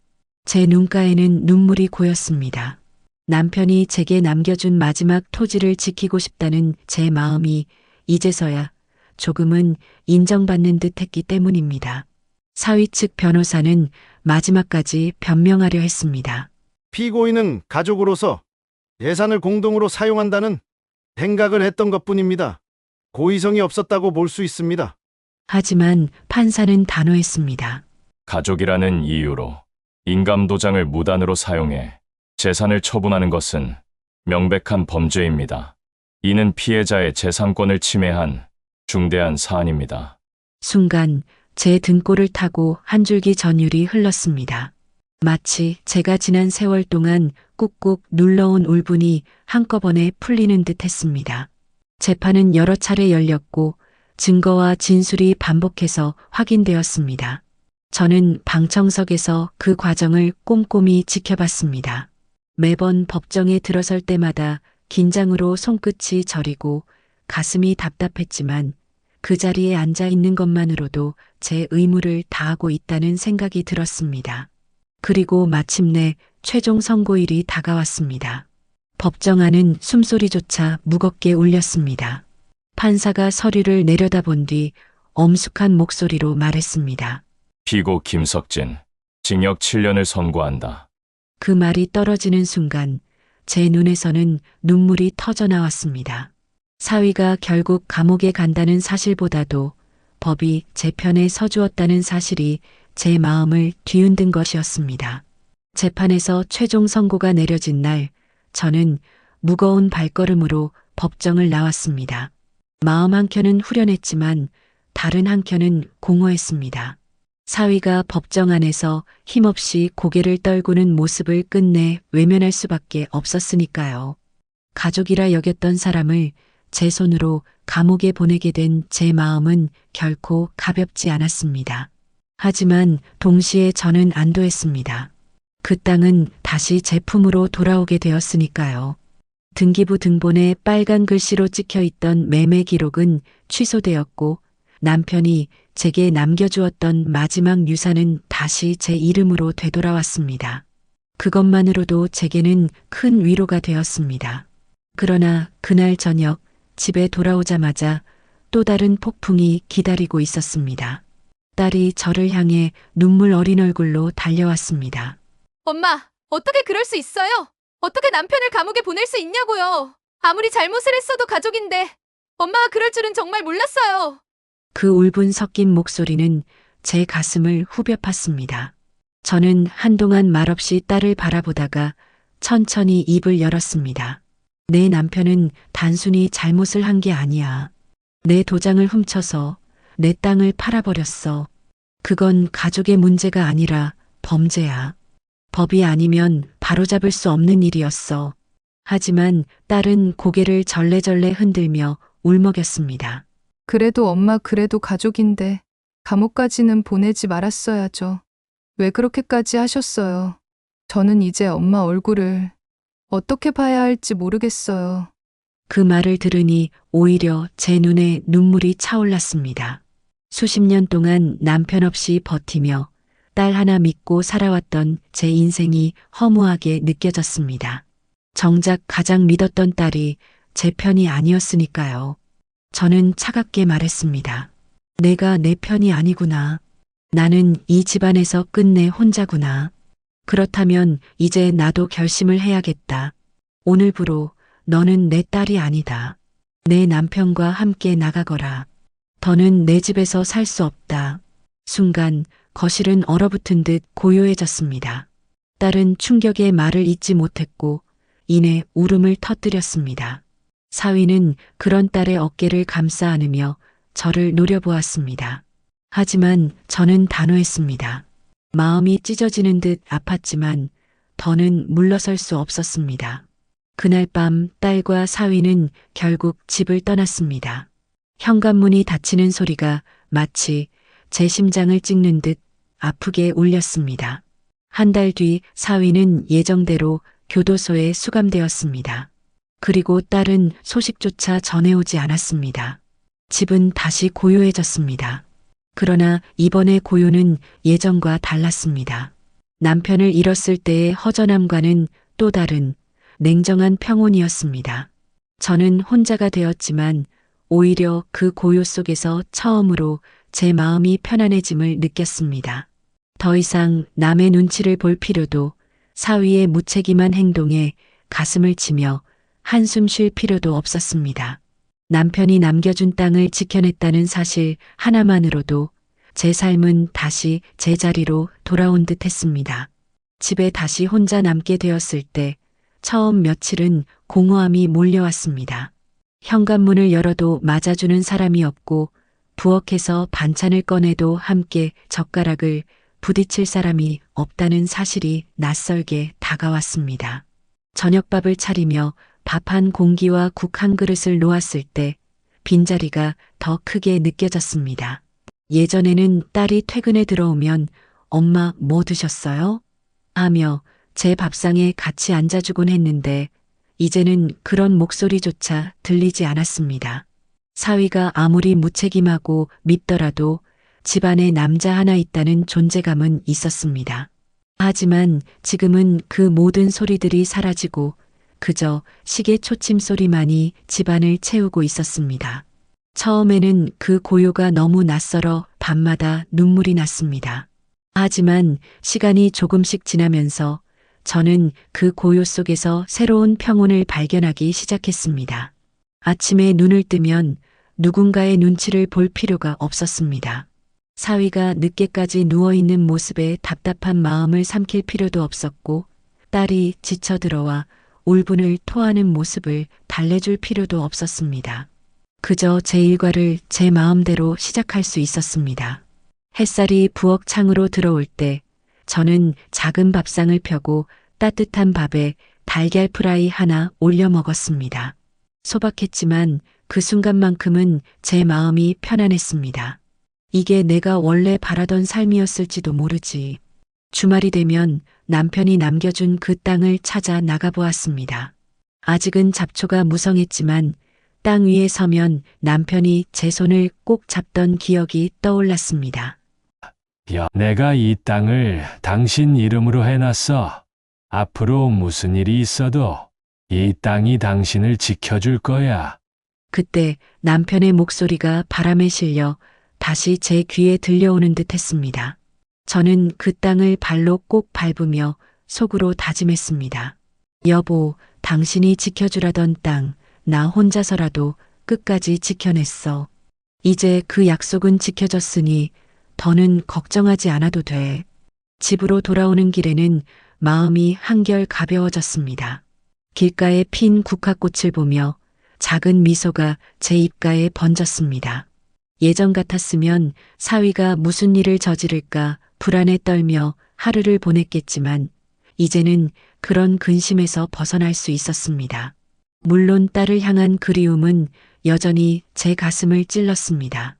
제 눈가에는 눈물이 고였습니다. 남편이 제게 남겨준 마지막 토지를 지키고 싶다는 제 마음이 이제서야 조금은 인정받는 듯 했기 때문입니다. 사위 측 변호사는 마지막까지 변명하려 했습니다. 피고인은 가족으로서 예산을 공동으로 사용한다는 생각을 했던 것뿐입니다. 고의성이 없었다고 볼 수 있습니다. 하지만 판사는 단호했습니다. 가족이라는 이유로 인감도장을 무단으로 사용해 재산을 처분하는 것은 명백한 범죄입니다. 이는 피해자의 재산권을 침해한 중대한 사안입니다. 순간 제 등골을 타고 한 줄기 전율이 흘렀습니다. 마치 제가 지난 세월 동안 꾹꾹 눌러온 울분이 한꺼번에 풀리는 듯 했습니다. 재판은 여러 차례 열렸고 증거와 진술이 반복해서 확인되었습니다. 저는 방청석에서 그 과정을 꼼꼼히 지켜봤습니다. 매번 법정에 들어설 때마다 긴장으로 손끝이 저리고 가슴이 답답했지만 그 자리에 앉아 있는 것만으로도 제 의무를 다하고 있다는 생각이 들었습니다. 그리고 마침내 최종 선고일이 다가왔습니다. 법정 안은 숨소리조차 무겁게 울렸습니다. 판사가 서류를 내려다본 뒤 엄숙한 목소리로 말했습니다. 피고 김석진, 징역 7년을 선고한다. 그 말이 떨어지는 순간 제 눈에서는 눈물이 터져 나왔습니다. 사위가 결국 감옥에 간다는 사실보다도 법이 제 편에 서주었다는 사실이 제 마음을 뒤흔든 것이었습니다. 재판에서 최종 선고가 내려진 날, 저는 무거운 발걸음으로 법정을 나왔습니다. 마음 한켠은 후련했지만 다른 한켠은 공허했습니다. 사위가 법정 안에서 힘없이 고개를 떨구는 모습을 끝내 외면할 수밖에 없었으니까요. 가족이라 여겼던 사람을 제 손으로 감옥에 보내게 된 제 마음은 결코 가볍지 않았습니다. 하지만 동시에 저는 안도했습니다. 그 땅은 다시 제 품으로 돌아오게 되었으니까요. 등기부 등본에 빨간 글씨로 찍혀 있던 매매 기록은 취소되었고 남편이 제게 남겨주었던 마지막 유산은 다시 제 이름으로 되돌아왔습니다. 그것만으로도 제게는 큰 위로가 되었습니다. 그러나 그날 저녁 집에 돌아오자마자 또 다른 폭풍이 기다리고 있었습니다. 딸이 저를 향해 눈물 어린 얼굴로 달려왔습니다. 엄마, 어떻게 그럴 수 있어요? 어떻게 남편을 감옥에 보낼 수 있냐고요? 아무리 잘못을 했어도 가족인데 엄마가 그럴 줄은 정말 몰랐어요. 그 울분 섞인 목소리는 제 가슴을 후벼 팠습니다. 저는 한동안 말없이 딸을 바라보다가 천천히 입을 열었습니다. 내 남편은 단순히 잘못을 한 게 아니야. 내 도장을 훔쳐서 내 땅을 팔아버렸어. 그건 가족의 문제가 아니라 범죄야. 법이 아니면 바로잡을 수 없는 일이었어. 하지만 딸은 고개를 절레절레 흔들며 울먹였습니다. 그래도 엄마 그래도 가족인데 감옥까지는 보내지 말았어야죠. 왜 그렇게까지 하셨어요? 저는 이제 엄마 얼굴을 어떻게 봐야 할지 모르겠어요. 그 말을 들으니 오히려 제 눈에 눈물이 차올랐습니다. 수십 년 동안 남편 없이 버티며 딸 하나 믿고 살아왔던 제 인생이 허무하게 느껴졌습니다. 정작 가장 믿었던 딸이 제 편이 아니었으니까요. 저는 차갑게 말했습니다. 내가 내 편이 아니구나. 나는 이 집안에서 끝내 혼자구나. 그렇다면 이제 나도 결심을 해야겠다. 오늘부로 너는 내 딸이 아니다. 내 남편과 함께 나가거라. 더는 내 집에서 살 수 없다. 순간 거실은 얼어붙은 듯 고요해졌습니다. 딸은 충격의 말을 잇지 못했고 이내 울음을 터뜨렸습니다. 사위는 그런 딸의 어깨를 감싸 안으며 저를 노려보았습니다. 하지만 저는 단호했습니다. 마음이 찢어지는 듯 아팠지만 더는 물러설 수 없었습니다. 그날 밤 딸과 사위는 결국 집을 떠났습니다. 현관문이 닫히는 소리가 마치 제 심장을 찍는 듯 아프게 울렸습니다. 한 달 뒤 사위는 예정대로 교도소에 수감되었습니다. 그리고 딸은 소식조차 전해오지 않았습니다. 집은 다시 고요해졌습니다. 그러나 이번의 고요는 예전과 달랐습니다. 남편을 잃었을 때의 허전함과는 또 다른 냉정한 평온이었습니다. 저는 혼자가 되었지만 오히려 그 고요 속에서 처음으로 제 마음이 편안해짐을 느꼈습니다. 더 이상 남의 눈치를 볼 필요도 사위의 무책임한 행동에 가슴을 치며 한숨 쉴 필요도 없었습니다. 남편이 남겨준 땅을 지켜냈다는 사실 하나만으로도 제 삶은 다시 제자리로 돌아온 듯 했습니다. 집에 다시 혼자 남게 되었을 때 처음 며칠은 공허함이 몰려왔습니다. 현관문을 열어도 맞아주는 사람이 없고 부엌에서 반찬을 꺼내도 함께 젓가락을 부딪힐 사람이 없다는 사실이 낯설게 다가왔습니다. 저녁밥을 차리며 밥 한 공기와 국 한 그릇을 놓았을 때 빈자리가 더 크게 느껴졌습니다. 예전에는 딸이 퇴근에 들어오면 엄마 뭐 드셨어요? 하며 제 밥상에 같이 앉아주곤 했는데 이제는 그런 목소리조차 들리지 않았습니다. 사위가 아무리 무책임하고 밉더라도 집안에 남자 하나 있다는 존재감은 있었습니다. 하지만 지금은 그 모든 소리들이 사라지고 그저 시계 초침 소리만이 집안을 채우고 있었습니다. 처음에는 그 고요가 너무 낯설어 밤마다 눈물이 났습니다. 하지만 시간이 조금씩 지나면서 저는 그 고요 속에서 새로운 평온을 발견하기 시작했습니다. 아침에 눈을 뜨면 누군가의 눈치를 볼 필요가 없었습니다. 사위가 늦게까지 누워있는 모습에 답답한 마음을 삼킬 필요도 없었고 딸이 지쳐 들어와 울분을 토하는 모습을 달래줄 필요도 없었습니다. 그저 제 일과를 제 마음대로 시작할 수 있었습니다. 햇살이 부엌 창으로 들어올 때 저는 작은 밥상을 펴고 따뜻한 밥에 달걀 프라이 하나 올려 먹었습니다. 소박했지만 그 순간만큼은 제 마음이 편안했습니다. 이게 내가 원래 바라던 삶이었을지도 모르지. 주말이 되면 남편이 남겨준 그 땅을 찾아 나가보았습니다. 아직은 잡초가 무성했지만 땅 위에 서면 남편이 제 손을 꼭 잡던 기억이 떠올랐습니다. 야, 내가 이 땅을 당신 이름으로 해놨어. 앞으로 무슨 일이 있어도 이 땅이 당신을 지켜줄 거야. 그때 남편의 목소리가 바람에 실려 다시 제 귀에 들려오는 듯 했습니다. 저는 그 땅을 발로 꼭 밟으며 속으로 다짐했습니다. 여보, 당신이 지켜주라던 땅, 나 혼자서라도 끝까지 지켜냈어. 이제 그 약속은 지켜졌으니 더는 걱정하지 않아도 돼. 집으로 돌아오는 길에는 마음이 한결 가벼워졌습니다. 길가에 핀 국화꽃을 보며 작은 미소가 제 입가에 번졌습니다. 예전 같았으면 사위가 무슨 일을 저지를까 불안에 떨며 하루를 보냈겠지만 이제는 그런 근심에서 벗어날 수 있었습니다. 물론 딸을 향한 그리움은 여전히 제 가슴을 찔렀습니다.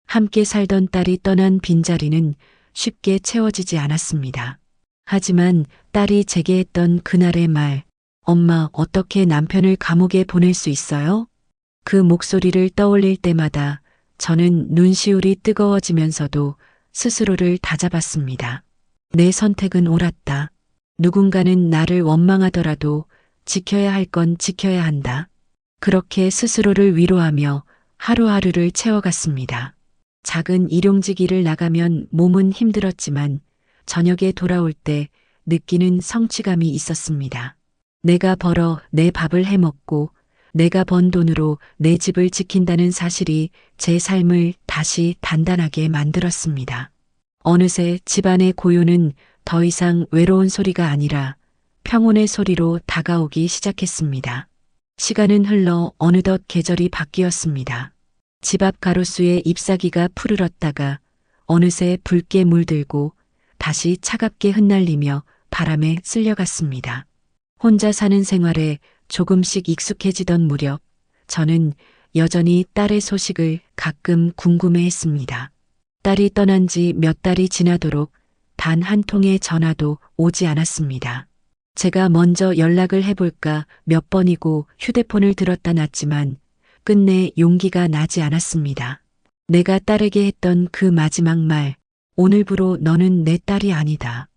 함께 살던 딸이 떠난 빈자리는 쉽게 채워지지 않았습니다. 하지만 딸이 제게 했던 그날의 말, 엄마 어떻게 남편을 감옥에 보낼 수 있어요? 그 목소리를 떠올릴 때마다 저는 눈시울이 뜨거워지면서도 스스로를 다잡았습니다. 내 선택은 옳았다. 누군가는 나를 원망하더라도 지켜야 할 건 지켜야 한다. 그렇게 스스로를 위로하며 하루하루를 채워갔습니다. 작은 일용직 일을 나가면 몸은 힘들었지만 저녁에 돌아올 때 느끼는 성취감이 있었습니다. 내가 벌어 내 밥을 해먹고 내가 번 돈으로 내 집을 지킨다는 사실이 제 삶을 다시 단단하게 만들었습니다. 어느새 집안의 고요는 더 이상 외로운 소리가 아니라 평온의 소리로 다가오기 시작했습니다. 시간은 흘러 어느덧 계절이 바뀌었습니다. 집 앞 가로수에 잎사귀가 푸르렀다가 어느새 붉게 물들고 다시 차갑게 흩날리며 바람에 쓸려갔습니다. 혼자 사는 생활에 조금씩 익숙해지던 무렵 저는 여전히 딸의 소식을 가끔 궁금해했습니다. 딸이 떠난 지 몇 달이 지나도록 단 한 통의 전화도 오지 않았습니다. 제가 먼저 연락을 해볼까 몇 번이고 휴대폰을 들었다 놨지만 끝내 용기가 나지 않았습니다. 내가 딸에게 했던 그 마지막 말, 오늘부로 너는 내 딸이 아니다.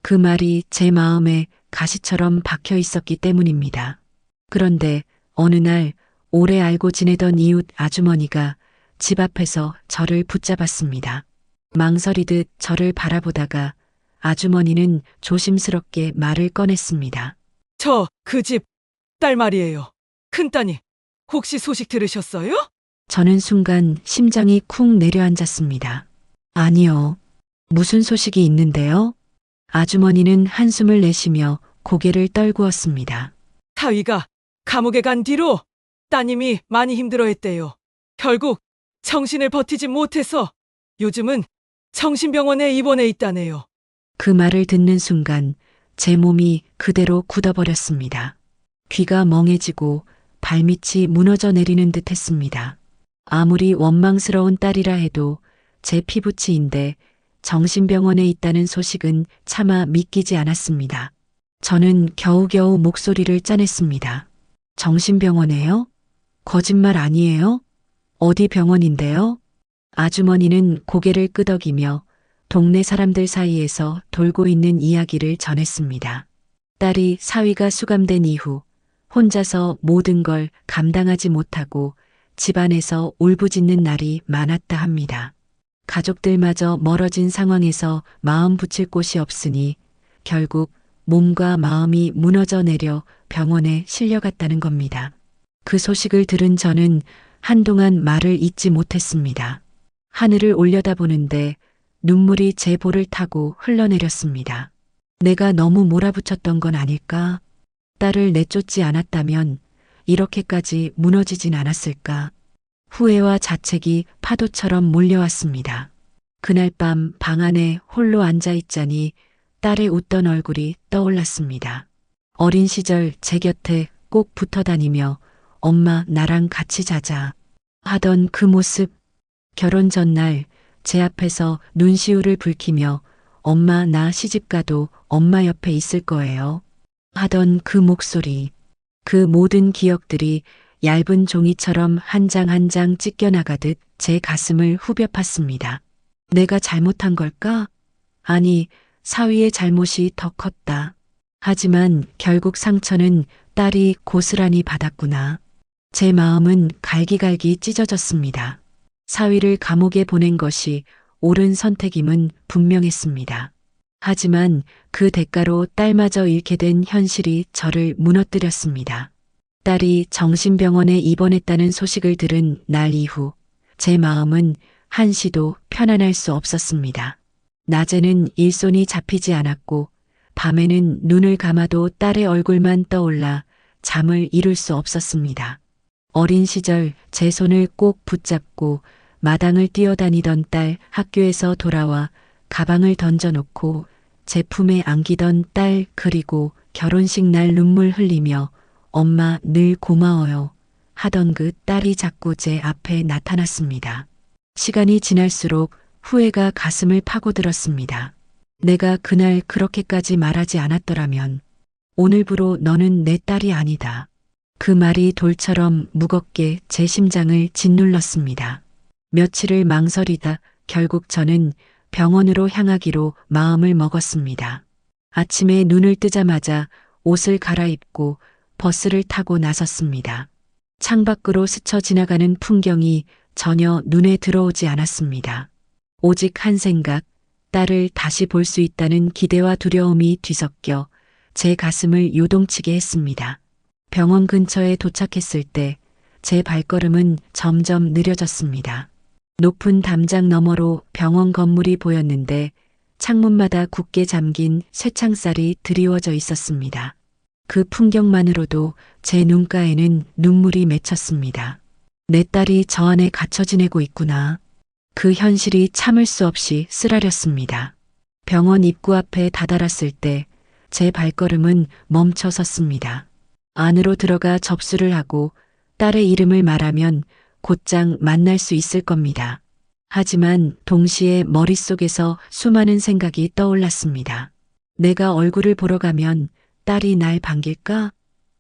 그 말이 제 마음에 가시처럼 박혀 있었기 때문입니다. 그런데 어느 날 오래 알고 지내던 이웃 아주머니가 집 앞에서 저를 붙잡았습니다. 망설이듯 저를 바라보다가 아주머니는 조심스럽게 말을 꺼냈습니다. 저 그 집 딸 말이에요. 큰따님, 혹시 소식 들으셨어요? 저는 순간 심장이 쿵 내려앉았습니다. 아니요. 무슨 소식이 있는데요? 아주머니는 한숨을 내쉬며 고개를 떨구었습니다. 사위가 감옥에 간 뒤로 따님이 많이 힘들어했대요. 결국 정신을 버티지 못해서 요즘은 정신병원에 입원해 있다네요. 그 말을 듣는 순간 제 몸이 그대로 굳어버렸습니다. 귀가 멍해지고 발밑이 무너져 내리는 듯 했습니다. 아무리 원망스러운 딸이라 해도 제 피부치인데 정신병원에 있다는 소식은 차마 믿기지 않았습니다. 저는 겨우겨우 목소리를 짜냈습니다. 정신병원에요? 거짓말 아니에요? 어디 병원인데요? 아주머니는 고개를 끄덕이며 동네 사람들 사이에서 돌고 있는 이야기를 전했습니다. 딸이 사위가 수감된 이후 혼자서 모든 걸 감당하지 못하고 집안에서 울부짖는 날이 많았다 합니다. 가족들마저 멀어진 상황에서 마음 붙일 곳이 없으니 결국 몸과 마음이 무너져 내려 병원에 실려갔다는 겁니다. 그 소식을 들은 저는 한동안 말을 잇지 못했습니다. 하늘을 올려다보는데 눈물이 제 볼을 타고 흘러내렸습니다. 내가 너무 몰아붙였던 건 아닐까? 딸을 내쫓지 않았다면 이렇게까지 무너지진 않았을까? 후회와 자책이 파도처럼 몰려왔습니다. 그날 밤 방 안에 홀로 앉아 있자니 딸의 웃던 얼굴이 떠올랐습니다. 어린 시절 제 곁에 꼭 붙어 다니며 엄마 나랑 같이 자자 하던 그 모습, 결혼 전날 제 앞에서 눈시울을 붉히며 엄마 나 시집가도 엄마 옆에 있을 거예요 하던 그 목소리, 그 모든 기억들이 얇은 종이처럼 한 장 한 장 찢겨나가듯 제 가슴을 후벼 팠습니다. 내가 잘못한 걸까? 아니, 사위의 잘못이 더 컸다. 하지만 결국 상처는 딸이 고스란히 받았구나. 제 마음은 갈기갈기 찢어졌습니다. 사위를 감옥에 보낸 것이 옳은 선택임은 분명했습니다. 하지만 그 대가로 딸마저 잃게 된 현실이 저를 무너뜨렸습니다. 딸이 정신병원에 입원했다는 소식을 들은 날 이후 제 마음은 한시도 편안할 수 없었습니다. 낮에는 일손이 잡히지 않았고 밤에는 눈을 감아도 딸의 얼굴만 떠올라 잠을 이룰 수 없었습니다. 어린 시절 제 손을 꼭 붙잡고 마당을 뛰어다니던 딸, 학교에서 돌아와 가방을 던져놓고 제 품에 안기던 딸, 그리고 결혼식 날 눈물 흘리며 엄마 늘 고마워요 하던 그 딸이 자꾸 제 앞에 나타났습니다. 시간이 지날수록 후회가 가슴을 파고들었습니다. 내가 그날 그렇게까지 말하지 않았더라면 오늘부로 너는 내 딸이 아니다. 그 말이 돌처럼 무겁게 제 심장을 짓눌렀습니다. 며칠을 망설이다 결국 저는 병원으로 향하기로 마음을 먹었습니다. 아침에 눈을 뜨자마자 옷을 갈아입고 버스를 타고 나섰습니다. 창밖으로 스쳐 지나가는 풍경이 전혀 눈에 들어오지 않았습니다. 오직 한 생각, 딸을 다시 볼 수 있다는 기대와 두려움이 뒤섞여 제 가슴을 요동치게 했습니다. 병원 근처에 도착했을 때 제 발걸음은 점점 느려졌습니다. 높은 담장 너머로 병원 건물이 보였는데 창문마다 굳게 잠긴 쇠창살이 드리워져 있었습니다. 그 풍경만으로도 제 눈가에는 눈물이 맺혔습니다. 내 딸이 저 안에 갇혀 지내고 있구나. 그 현실이 참을 수 없이 쓰라렸습니다. 병원 입구 앞에 다다랐을 때 제 발걸음은 멈춰 섰습니다. 안으로 들어가 접수를 하고 딸의 이름을 말하면 곧장 만날 수 있을 겁니다. 하지만 동시에 머릿속에서 수많은 생각이 떠올랐습니다. 내가 얼굴을 보러 가면 딸이 날 반길까?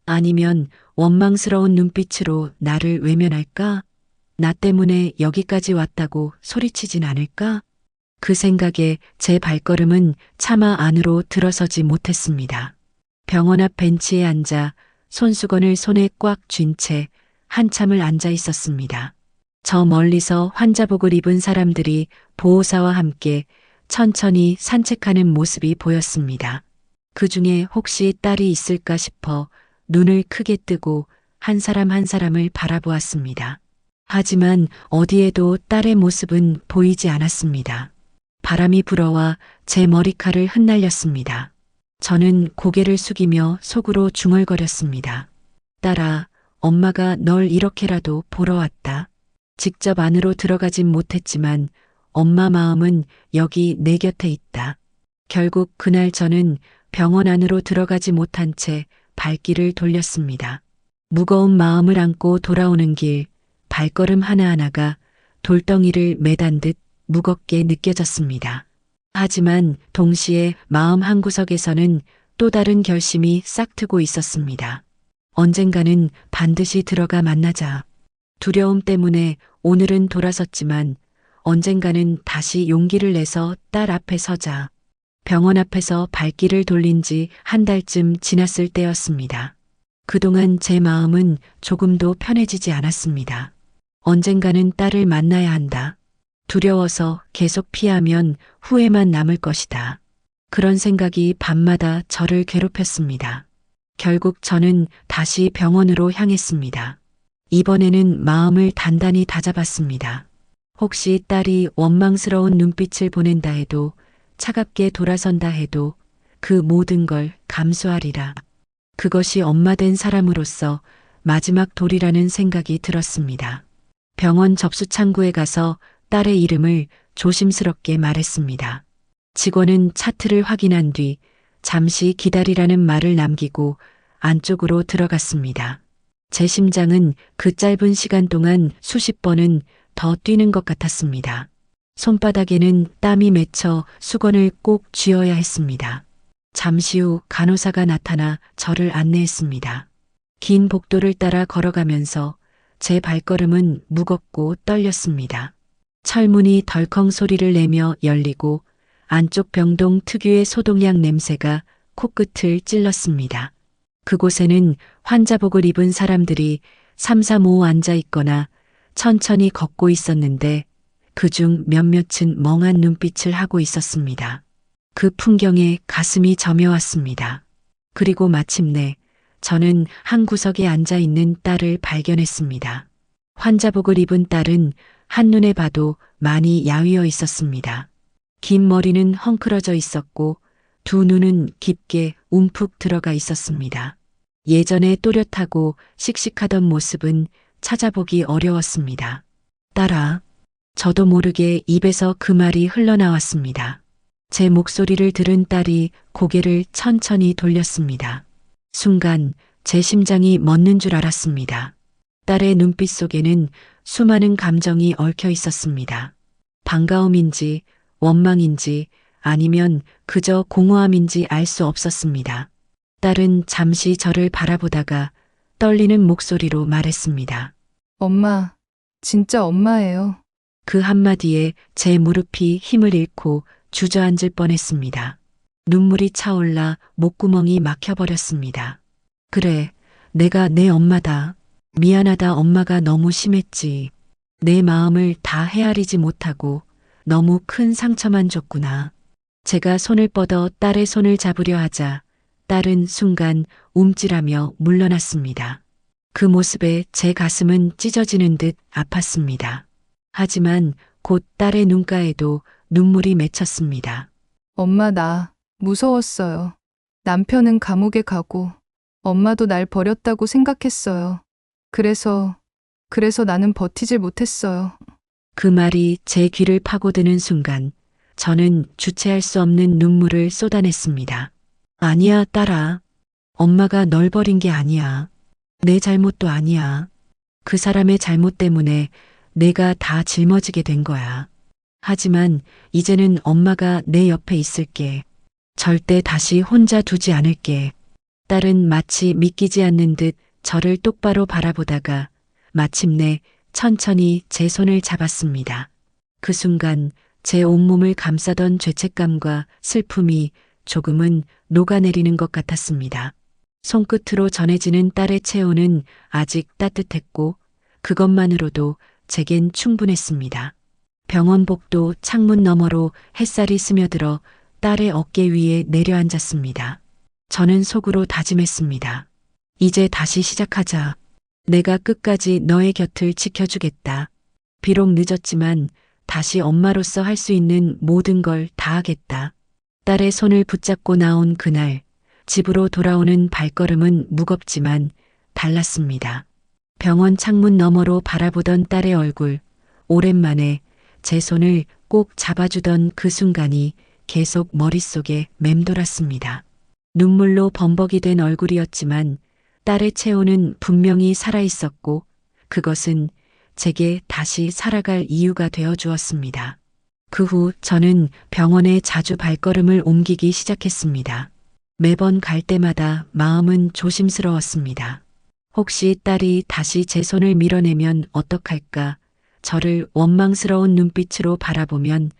아니면 원망스러운 눈빛으로 나를 외면할까? 나 때문에 여기까지 왔다고 소리치진 않을까? 그 생각에 제 발걸음은 차마 안으로 들어서지 못했습니다. 병원 앞 벤치에 앉아 손수건을 손에 꽉 쥔 채 한참을 앉아 있었습니다. 저 멀리서 환자복을 입은 사람들이 보호사와 함께 천천히 산책하는 모습이 보였습니다. 그 중에 혹시 딸이 있을까 싶어 눈을 크게 뜨고 한 사람 한 사람을 바라보았습니다. 하지만 어디에도 딸의 모습은 보이지 않았습니다. 바람이 불어와 제 머리칼을 흩날렸습니다. 저는 고개를 숙이며 속으로 중얼거렸습니다. 딸아, 엄마가 널 이렇게라도 보러 왔다. 직접 안으로 들어가진 못했지만 엄마 마음은 여기 내 곁에 있다. 결국 그날 저는 병원 안으로 들어가지 못한 채 발길을 돌렸습니다. 무거운 마음을 안고 돌아오는 길, 발걸음 하나하나가 돌덩이를 매단 듯 무겁게 느껴졌습니다. 하지만 동시에 마음 한구석에서는 또 다른 결심이 싹트고 있었습니다. 언젠가는 반드시 들어가 만나자. 두려움 때문에 오늘은 돌아섰지만 언젠가는 다시 용기를 내서 딸 앞에 서자. 병원 앞에서 발길을 돌린 지 한 달쯤 지났을 때였습니다. 그동안 제 마음은 조금도 편해지지 않았습니다. 언젠가는 딸을 만나야 한다. 두려워서 계속 피하면 후회만 남을 것이다. 그런 생각이 밤마다 저를 괴롭혔습니다. 결국 저는 다시 병원으로 향했습니다. 이번에는 마음을 단단히 다잡았습니다. 혹시 딸이 원망스러운 눈빛을 보낸다 해도, 차갑게 돌아선다 해도 그 모든 걸 감수하리라. 그것이 엄마 된 사람으로서 마지막 도리라는 생각이 들었습니다. 병원 접수 창구에 가서 딸의 이름을 조심스럽게 말했습니다. 직원은 차트를 확인한 뒤 잠시 기다리라는 말을 남기고 안쪽으로 들어갔습니다. 제 심장은 그 짧은 시간 동안 수십 번은 더 뛰는 것 같았습니다. 손바닥에는 땀이 맺혀 수건을 꼭 쥐어야 했습니다. 잠시 후 간호사가 나타나 저를 안내했습니다. 긴 복도를 따라 걸어가면서 제 발걸음은 무겁고 떨렸습니다. 철문이 덜컹 소리를 내며 열리고 안쪽 병동 특유의 소독약 냄새가 코끝을 찔렀습니다. 그곳에는 환자복을 입은 사람들이 삼삼오오 앉아 있거나 천천히 걷고 있었는데 그중 몇몇은 멍한 눈빛을 하고 있었습니다. 그 풍경에 가슴이 저며왔습니다. 그리고 마침내 저는 한 구석에 앉아 있는 딸을 발견했습니다. 환자복을 입은 딸은 한눈에 봐도 많이 야위어 있었습니다. 긴 머리는 헝클어져 있었고 두 눈은 깊게 움푹 들어가 있었습니다. 예전에 또렷하고 씩씩하던 모습은 찾아보기 어려웠습니다. 딸아, 저도 모르게 입에서 그 말이 흘러나왔습니다. 제 목소리를 들은 딸이 고개를 천천히 돌렸습니다. 순간 제 심장이 멎는 줄 알았습니다. 딸의 눈빛 속에는 수많은 감정이 얽혀 있었습니다. 반가움인지 원망인지 아니면 그저 공허함인지 알 수 없었습니다. 딸은 잠시 저를 바라보다가 떨리는 목소리로 말했습니다. 엄마, 진짜 엄마예요. 그 한마디에 제 무릎이 힘을 잃고 주저앉을 뻔했습니다. 눈물이 차올라 목구멍이 막혀버렸습니다. 그래, 내가 내 엄마다. 미안하다. 엄마가 너무 심했지. 내 마음을 다 헤아리지 못하고 너무 큰 상처만 줬구나. 제가 손을 뻗어 딸의 손을 잡으려 하자 딸은 순간 움찔하며 물러났습니다. 그 모습에 제 가슴은 찢어지는 듯 아팠습니다. 하지만 곧 딸의 눈가에도 눈물이 맺혔습니다. 엄마, 나 무서웠어요. 남편은 감옥에 가고 엄마도 날 버렸다고 생각했어요. 그래서 나는 버티질 못했어요. 그 말이 제 귀를 파고드는 순간 저는 주체할 수 없는 눈물을 쏟아냈습니다. 아니야, 딸아. 엄마가 널 버린 게 아니야. 내 잘못도 아니야. 그 사람의 잘못 때문에 내가 다 짊어지게 된 거야. 하지만 이제는 엄마가 내 옆에 있을게. 절대 다시 혼자 두지 않을게. 딸은 마치 믿기지 않는 듯 저를 똑바로 바라보다가 마침내 천천히 제 손을 잡았습니다. 그 순간 제 온몸을 감싸던 죄책감과 슬픔이 조금은 녹아내리는 것 같았습니다. 손끝으로 전해지는 딸의 체온은 아직 따뜻했고 그것만으로도 제겐 충분했습니다. 병원 복도 창문 너머로 햇살이 스며들어 딸의 어깨 위에 내려앉았습니다. 저는 속으로 다짐했습니다. 이제 다시 시작하자. 내가 끝까지 너의 곁을 지켜주겠다. 비록 늦었지만 다시 엄마로서 할 수 있는 모든 걸 다하겠다. 딸의 손을 붙잡고 나온 그날, 집으로 돌아오는 발걸음은 무겁지만 달랐습니다. 병원 창문 너머로 바라보던 딸의 얼굴, 오랜만에 제 손을 꼭 잡아주던 그 순간이 계속 머릿속에 맴돌았습니다. 눈물로 범벅이 된 얼굴이었지만 딸의 체온은 분명히 살아있었고 그것은 제게 다시 살아갈 이유가 되어 주었습니다. 그 후 저는 병원에 자주 발걸음을 옮기기 시작했습니다. 매번 갈 때마다 마음은 조심스러웠습니다. 혹시 딸이 다시 제 손을 밀어내면 어떡할까? 저를 원망스러운 눈빛으로 바라보면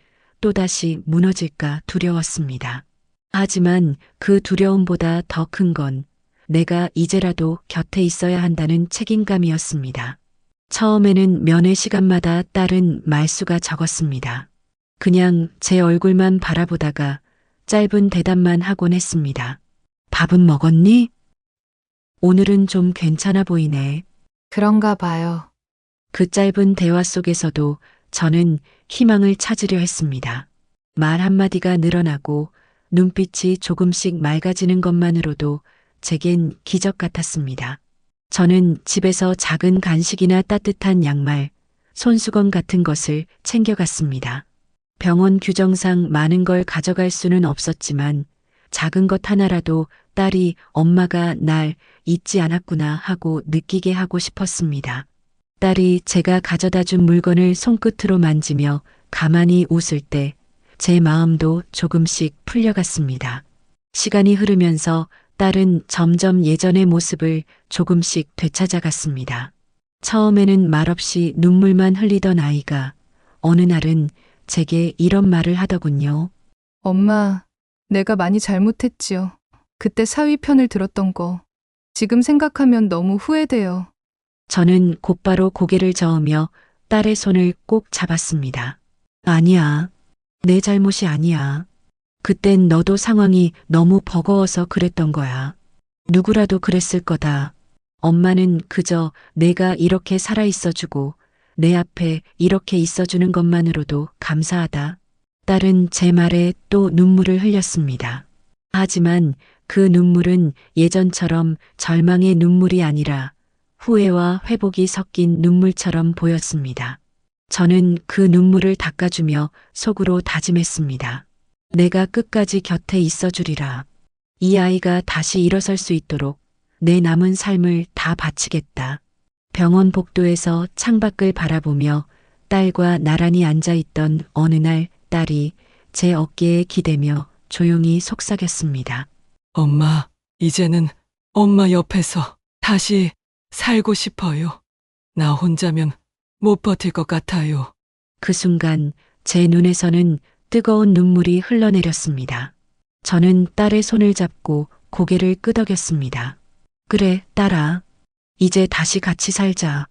또다시 무너질까 두려웠습니다. 하지만 그 두려움보다 더 큰 건 내가 이제라도 곁에 있어야 한다는 책임감이었습니다. 처음에는 면회 시간마다 딸은 말수가 적었습니다. 그냥 제 얼굴만 바라보다가 짧은 대답만 하곤 했습니다. 밥은 먹었니? 오늘은 좀 괜찮아 보이네. 그런가 봐요. 그 짧은 대화 속에서도 저는 희망을 찾으려 했습니다. 말 한마디가 늘어나고 눈빛이 조금씩 맑아지는 것만으로도 제겐 기적 같았습니다. 저는 집에서 작은 간식이나 따뜻한 양말, 손수건 같은 것을 챙겨갔습니다. 병원 규정상 많은 걸 가져갈 수는 없었지만 작은 것 하나라도 딸이 엄마가 날 잊지 않았구나 하고 느끼게 하고 싶었습니다. 딸이 제가 가져다 준 물건을 손끝으로 만지며 가만히 웃을 때 제 마음도 조금씩 풀려갔습니다. 시간이 흐르면서 딸은 점점 예전의 모습을 조금씩 되찾아갔습니다. 처음에는 말없이 눈물만 흘리던 아이가 어느 날은 제게 이런 말을 하더군요. 엄마, 내가 많이 잘못했지요. 그때 사위 편을 들었던 거. 지금 생각하면 너무 후회돼요. 저는 곧바로 고개를 저으며 딸의 손을 꼭 잡았습니다. 아니야. 내 잘못이 아니야. 그땐 너도 상황이 너무 버거워서 그랬던 거야. 누구라도 그랬을 거다. 엄마는 그저 내가 이렇게 살아 있어주고 내 앞에 이렇게 있어주는 것만으로도 감사하다. 딸은 제 말에 또 눈물을 흘렸습니다. 하지만 그 눈물은 예전처럼 절망의 눈물이 아니라 후회와 회복이 섞인 눈물처럼 보였습니다. 저는 그 눈물을 닦아주며 속으로 다짐했습니다. 내가 끝까지 곁에 있어주리라. 이 아이가 다시 일어설 수 있도록 내 남은 삶을 다 바치겠다. 병원 복도에서 창밖을 바라보며 딸과 나란히 앉아있던 어느 날 딸이 제 어깨에 기대며 조용히 속삭였습니다. 엄마, 이제는 엄마 옆에서 다시 살고 싶어요. 나 혼자면 못 버틸 것 같아요. 그 순간 제 눈에서는 뜨거운 눈물이 흘러내렸습니다. 저는 딸의 손을 잡고 고개를 끄덕였습니다. 그래, 딸아. 이제 다시 같이 살자.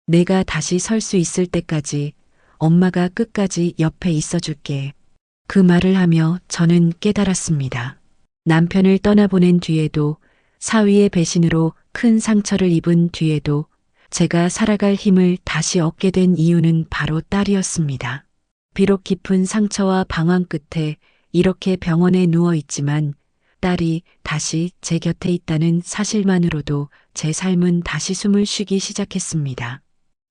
내가 다시 설 수 있을 때까지 엄마가 끝까지 옆에 있어줄게. 그 말을 하며 저는 깨달았습니다. 남편을 떠나보낸 뒤에도 사위의 배신으로 큰 상처를 입은 뒤에도 제가 살아갈 힘을 다시 얻게 된 이유는 바로 딸이었습니다. 비록 깊은 상처와 방황 끝에 이렇게 병원에 누워 있지만 딸이 다시 제 곁에 있다는 사실만으로도 제 삶은 다시 숨을 쉬기 시작했습니다.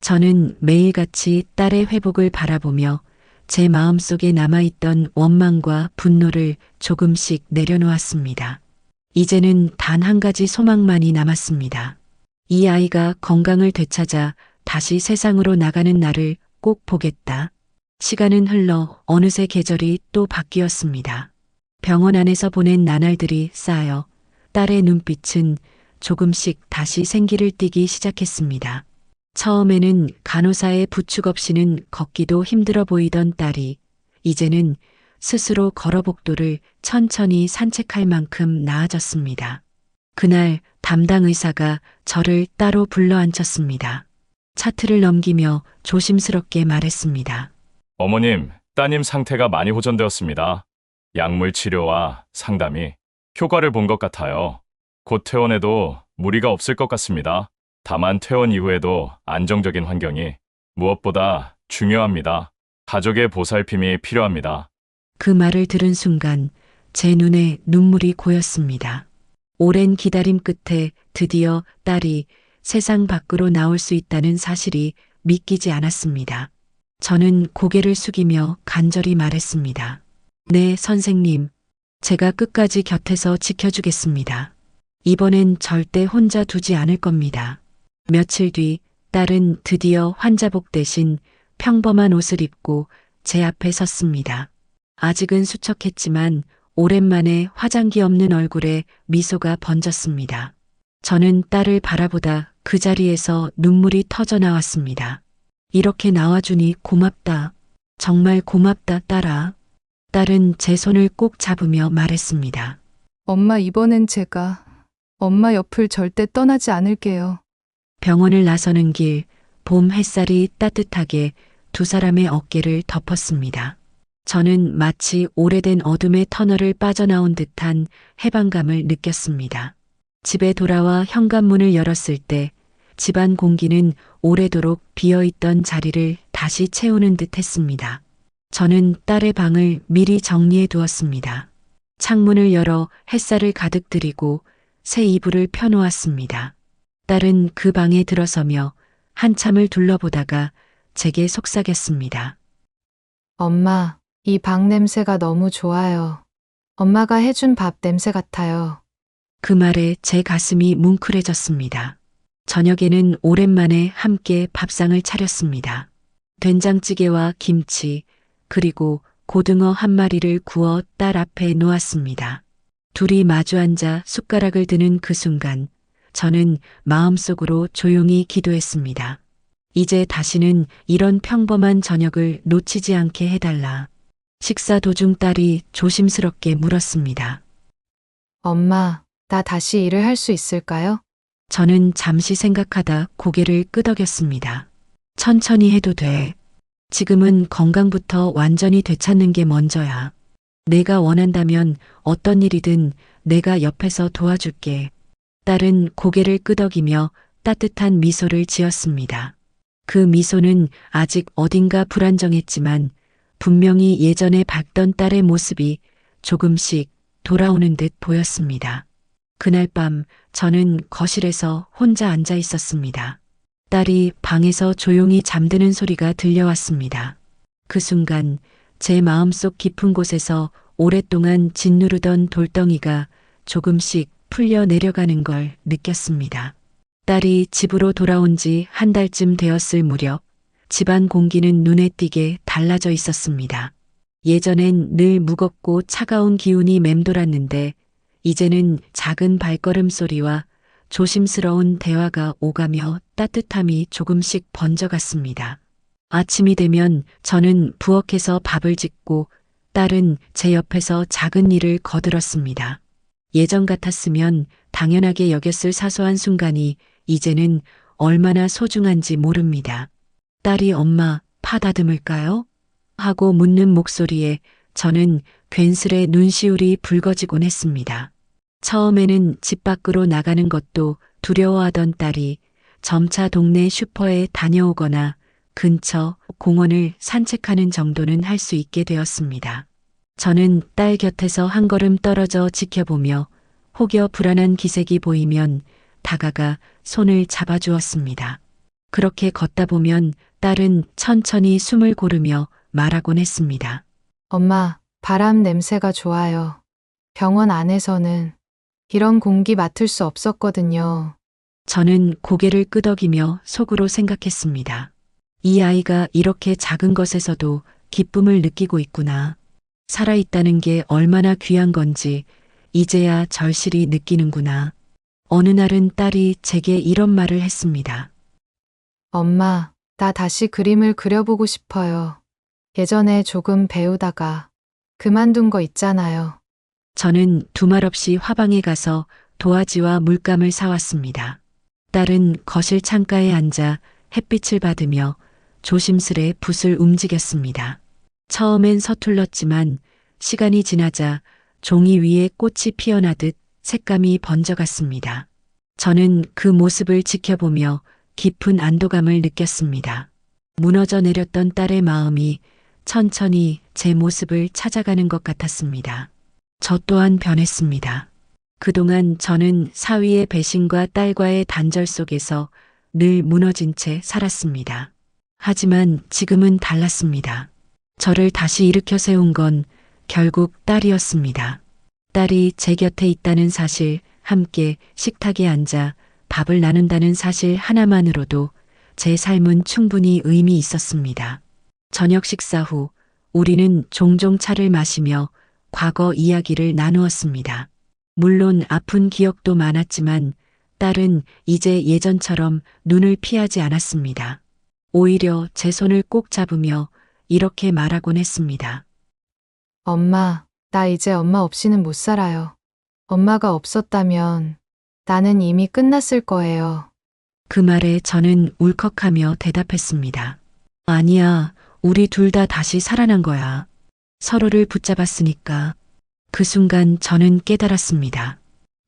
저는 매일같이 딸의 회복을 바라보며 제 마음속에 남아있던 원망과 분노를 조금씩 내려놓았습니다. 이제는 단 한 가지 소망만이 남았습니다. 이 아이가 건강을 되찾아 다시 세상으로 나가는 날을 꼭 보겠다. 시간은 흘러 어느새 계절이 또 바뀌었습니다. 병원 안에서 보낸 나날들이 쌓여 딸의 눈빛은 조금씩 다시 생기를 띠기 시작했습니다. 처음에는 간호사의 부축 없이는 걷기도 힘들어 보이던 딸이 이제는 스스로 걸어 복도를 천천히 산책할 만큼 나아졌습니다. 그날 담당 의사가 저를 따로 불러 앉혔습니다. 차트를 넘기며 조심스럽게 말했습니다. 어머님, 따님 상태가 많이 호전되었습니다. 약물 치료와 상담이 효과를 본 것 같아요. 곧 퇴원해도 무리가 없을 것 같습니다. 다만 퇴원 이후에도 안정적인 환경이 무엇보다 중요합니다. 가족의 보살핌이 필요합니다. 그 말을 들은 순간 제 눈에 눈물이 고였습니다. 오랜 기다림 끝에 드디어 딸이 세상 밖으로 나올 수 있다는 사실이 믿기지 않았습니다. 저는 고개를 숙이며 간절히 말했습니다. 네, 선생님. 제가 끝까지 곁에서 지켜주겠습니다. 이번엔 절대 혼자 두지 않을 겁니다. 며칠 뒤 딸은 드디어 환자복 대신 평범한 옷을 입고 제 앞에 섰습니다. 아직은 수척했지만 오랜만에 화장기 없는 얼굴에 미소가 번졌습니다. 저는 딸을 바라보다 그 자리에서 눈물이 터져 나왔습니다. 이렇게 나와주니 고맙다. 정말 고맙다, 딸아. 딸은 제 손을 꼭 잡으며 말했습니다. 엄마, 이번엔 제가 엄마 옆을 절대 떠나지 않을게요. 병원을 나서는 길, 봄 햇살이 따뜻하게 두 사람의 어깨를 덮었습니다. 저는 마치 오래된 어둠의 터널을 빠져나온 듯한 해방감을 느꼈습니다. 집에 돌아와 현관문을 열었을 때 집안 공기는 오래도록 비어있던 자리를 다시 채우는 듯 했습니다. 저는 딸의 방을 미리 정리해 두었습니다. 창문을 열어 햇살을 가득 들이고 새 이불을 펴놓았습니다. 딸은 그 방에 들어서며 한참을 둘러보다가 제게 속삭였습니다. 엄마, 이 방 냄새가 너무 좋아요. 엄마가 해준 밥 냄새 같아요. 그 말에 제 가슴이 뭉클해졌습니다. 저녁에는 오랜만에 함께 밥상을 차렸습니다. 된장찌개와 김치, 그리고 고등어 한 마리를 구워 딸 앞에 놓았습니다. 둘이 마주 앉아 숟가락을 드는 그 순간, 저는 마음속으로 조용히 기도했습니다. 이제 다시는 이런 평범한 저녁을 놓치지 않게 해달라. 식사 도중 딸이 조심스럽게 물었습니다. 엄마, 나 다시 일을 할 수 있을까요? 저는 잠시 생각하다 고개를 끄덕였습니다. 천천히 해도 돼. 지금은 건강부터 완전히 되찾는 게 먼저야. 내가 원한다면 어떤 일이든 내가 옆에서 도와줄게. 딸은 고개를 끄덕이며 따뜻한 미소를 지었습니다. 그 미소는 아직 어딘가 불안정했지만 분명히 예전에 봤던 딸의 모습이 조금씩 돌아오는 듯 보였습니다. 그날 밤 저는 거실에서 혼자 앉아 있었습니다. 딸이 방에서 조용히 잠드는 소리가 들려왔습니다. 그 순간 제 마음속 깊은 곳에서 오랫동안 짓누르던 돌덩이가 조금씩 풀려 내려가는 걸 느꼈습니다. 딸이 집으로 돌아온 지 한 달쯤 되었을 무렵 집안 공기는 눈에 띄게 달라져 있었습니다. 예전엔 늘 무겁고 차가운 기운이 맴돌았는데 이제는 작은 발걸음 소리와 조심스러운 대화가 오가며 따뜻함이 조금씩 번져갔습니다. 아침이 되면 저는 부엌에서 밥을 짓고 딸은 제 옆에서 작은 일을 거들었습니다. 예전 같았으면 당연하게 여겼을 사소한 순간이 이제는 얼마나 소중한지 모릅니다. 딸이 엄마 파 다듬을까요? 하고 묻는 목소리에 저는 괜스레 눈시울이 붉어지곤 했습니다. 처음에는 집 밖으로 나가는 것도 두려워하던 딸이 점차 동네 슈퍼에 다녀오거나 근처 공원을 산책하는 정도는 할 수 있게 되었습니다. 저는 딸 곁에서 한 걸음 떨어져 지켜보며 혹여 불안한 기색이 보이면 다가가 손을 잡아주었습니다. 그렇게 걷다 보면 딸은 천천히 숨을 고르며 말하곤 했습니다. 엄마, 바람 냄새가 좋아요. 병원 안에서는 이런 공기 맡을 수 없었거든요. 저는 고개를 끄덕이며 속으로 생각했습니다. 이 아이가 이렇게 작은 것에서도 기쁨을 느끼고 있구나. 살아있다는 게 얼마나 귀한 건지 이제야 절실히 느끼는구나. 어느 날은 딸이 제게 이런 말을 했습니다. 엄마, 나 다시 그림을 그려보고 싶어요. 예전에 조금 배우다가 그만둔 거 있잖아요. 저는 두말 없이 화방에 가서 도화지와 물감을 사왔습니다. 딸은 거실 창가에 앉아 햇빛을 받으며 조심스레 붓을 움직였습니다. 처음엔 서툴렀지만 시간이 지나자 종이 위에 꽃이 피어나듯 색감이 번져갔습니다. 저는 그 모습을 지켜보며 깊은 안도감을 느꼈습니다. 무너져 내렸던 딸의 마음이 천천히 제 모습을 찾아가는 것 같았습니다. 저 또한 변했습니다. 그동안 저는 사위의 배신과 딸과의 단절 속에서 늘 무너진 채 살았습니다. 하지만 지금은 달랐습니다. 저를 다시 일으켜 세운 건 결국 딸이었습니다. 딸이 제 곁에 있다는 사실, 함께 식탁에 앉아 밥을 나눈다는 사실 하나만으로도 제 삶은 충분히 의미 있었습니다. 저녁 식사 후 우리는 종종 차를 마시며 과거 이야기를 나누었습니다. 물론 아픈 기억도 많았지만 딸은 이제 예전처럼 눈을 피하지 않았습니다. 오히려 제 손을 꼭 잡으며 이렇게 말하곤 했습니다. 엄마, 나 이제 엄마 없이는 못 살아요. 엄마가 없었다면 나는 이미 끝났을 거예요. 그 말에 저는 울컥하며 대답했습니다. 아니야, 우리 둘 다 다시 살아난 거야. 서로를 붙잡았으니까. 그 순간 저는 깨달았습니다.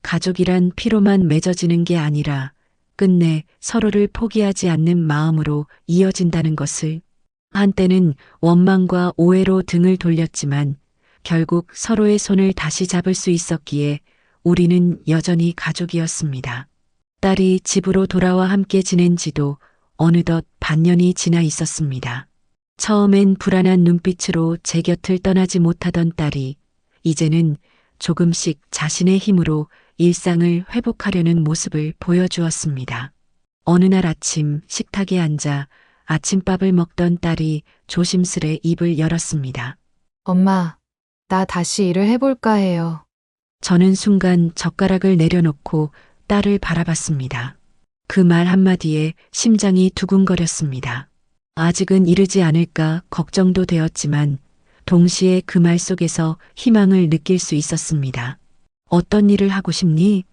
가족이란 피로만 맺어지는 게 아니라 끝내 서로를 포기하지 않는 마음으로 이어진다는 것을. 한때는 원망과 오해로 등을 돌렸지만 결국 서로의 손을 다시 잡을 수 있었기에 우리는 여전히 가족이었습니다. 딸이 집으로 돌아와 함께 지낸 지도 어느덧 반년이 지나 있었습니다. 처음엔 불안한 눈빛으로 제 곁을 떠나지 못하던 딸이 이제는 조금씩 자신의 힘으로 일상을 회복하려는 모습을 보여주었습니다. 어느 날 아침 식탁에 앉아 아침밥을 먹던 딸이 조심스레 입을 열었습니다. 엄마, 나 다시 일을 해볼까 해요. 저는 순간 젓가락을 내려놓고 딸을 바라봤습니다. 그 말 한마디에 심장이 두근거렸습니다. 아직은 이르지 않을까 걱정도 되었지만 동시에 그 말 속에서 희망을 느낄 수 있었습니다. 어떤 일을 하고 싶니?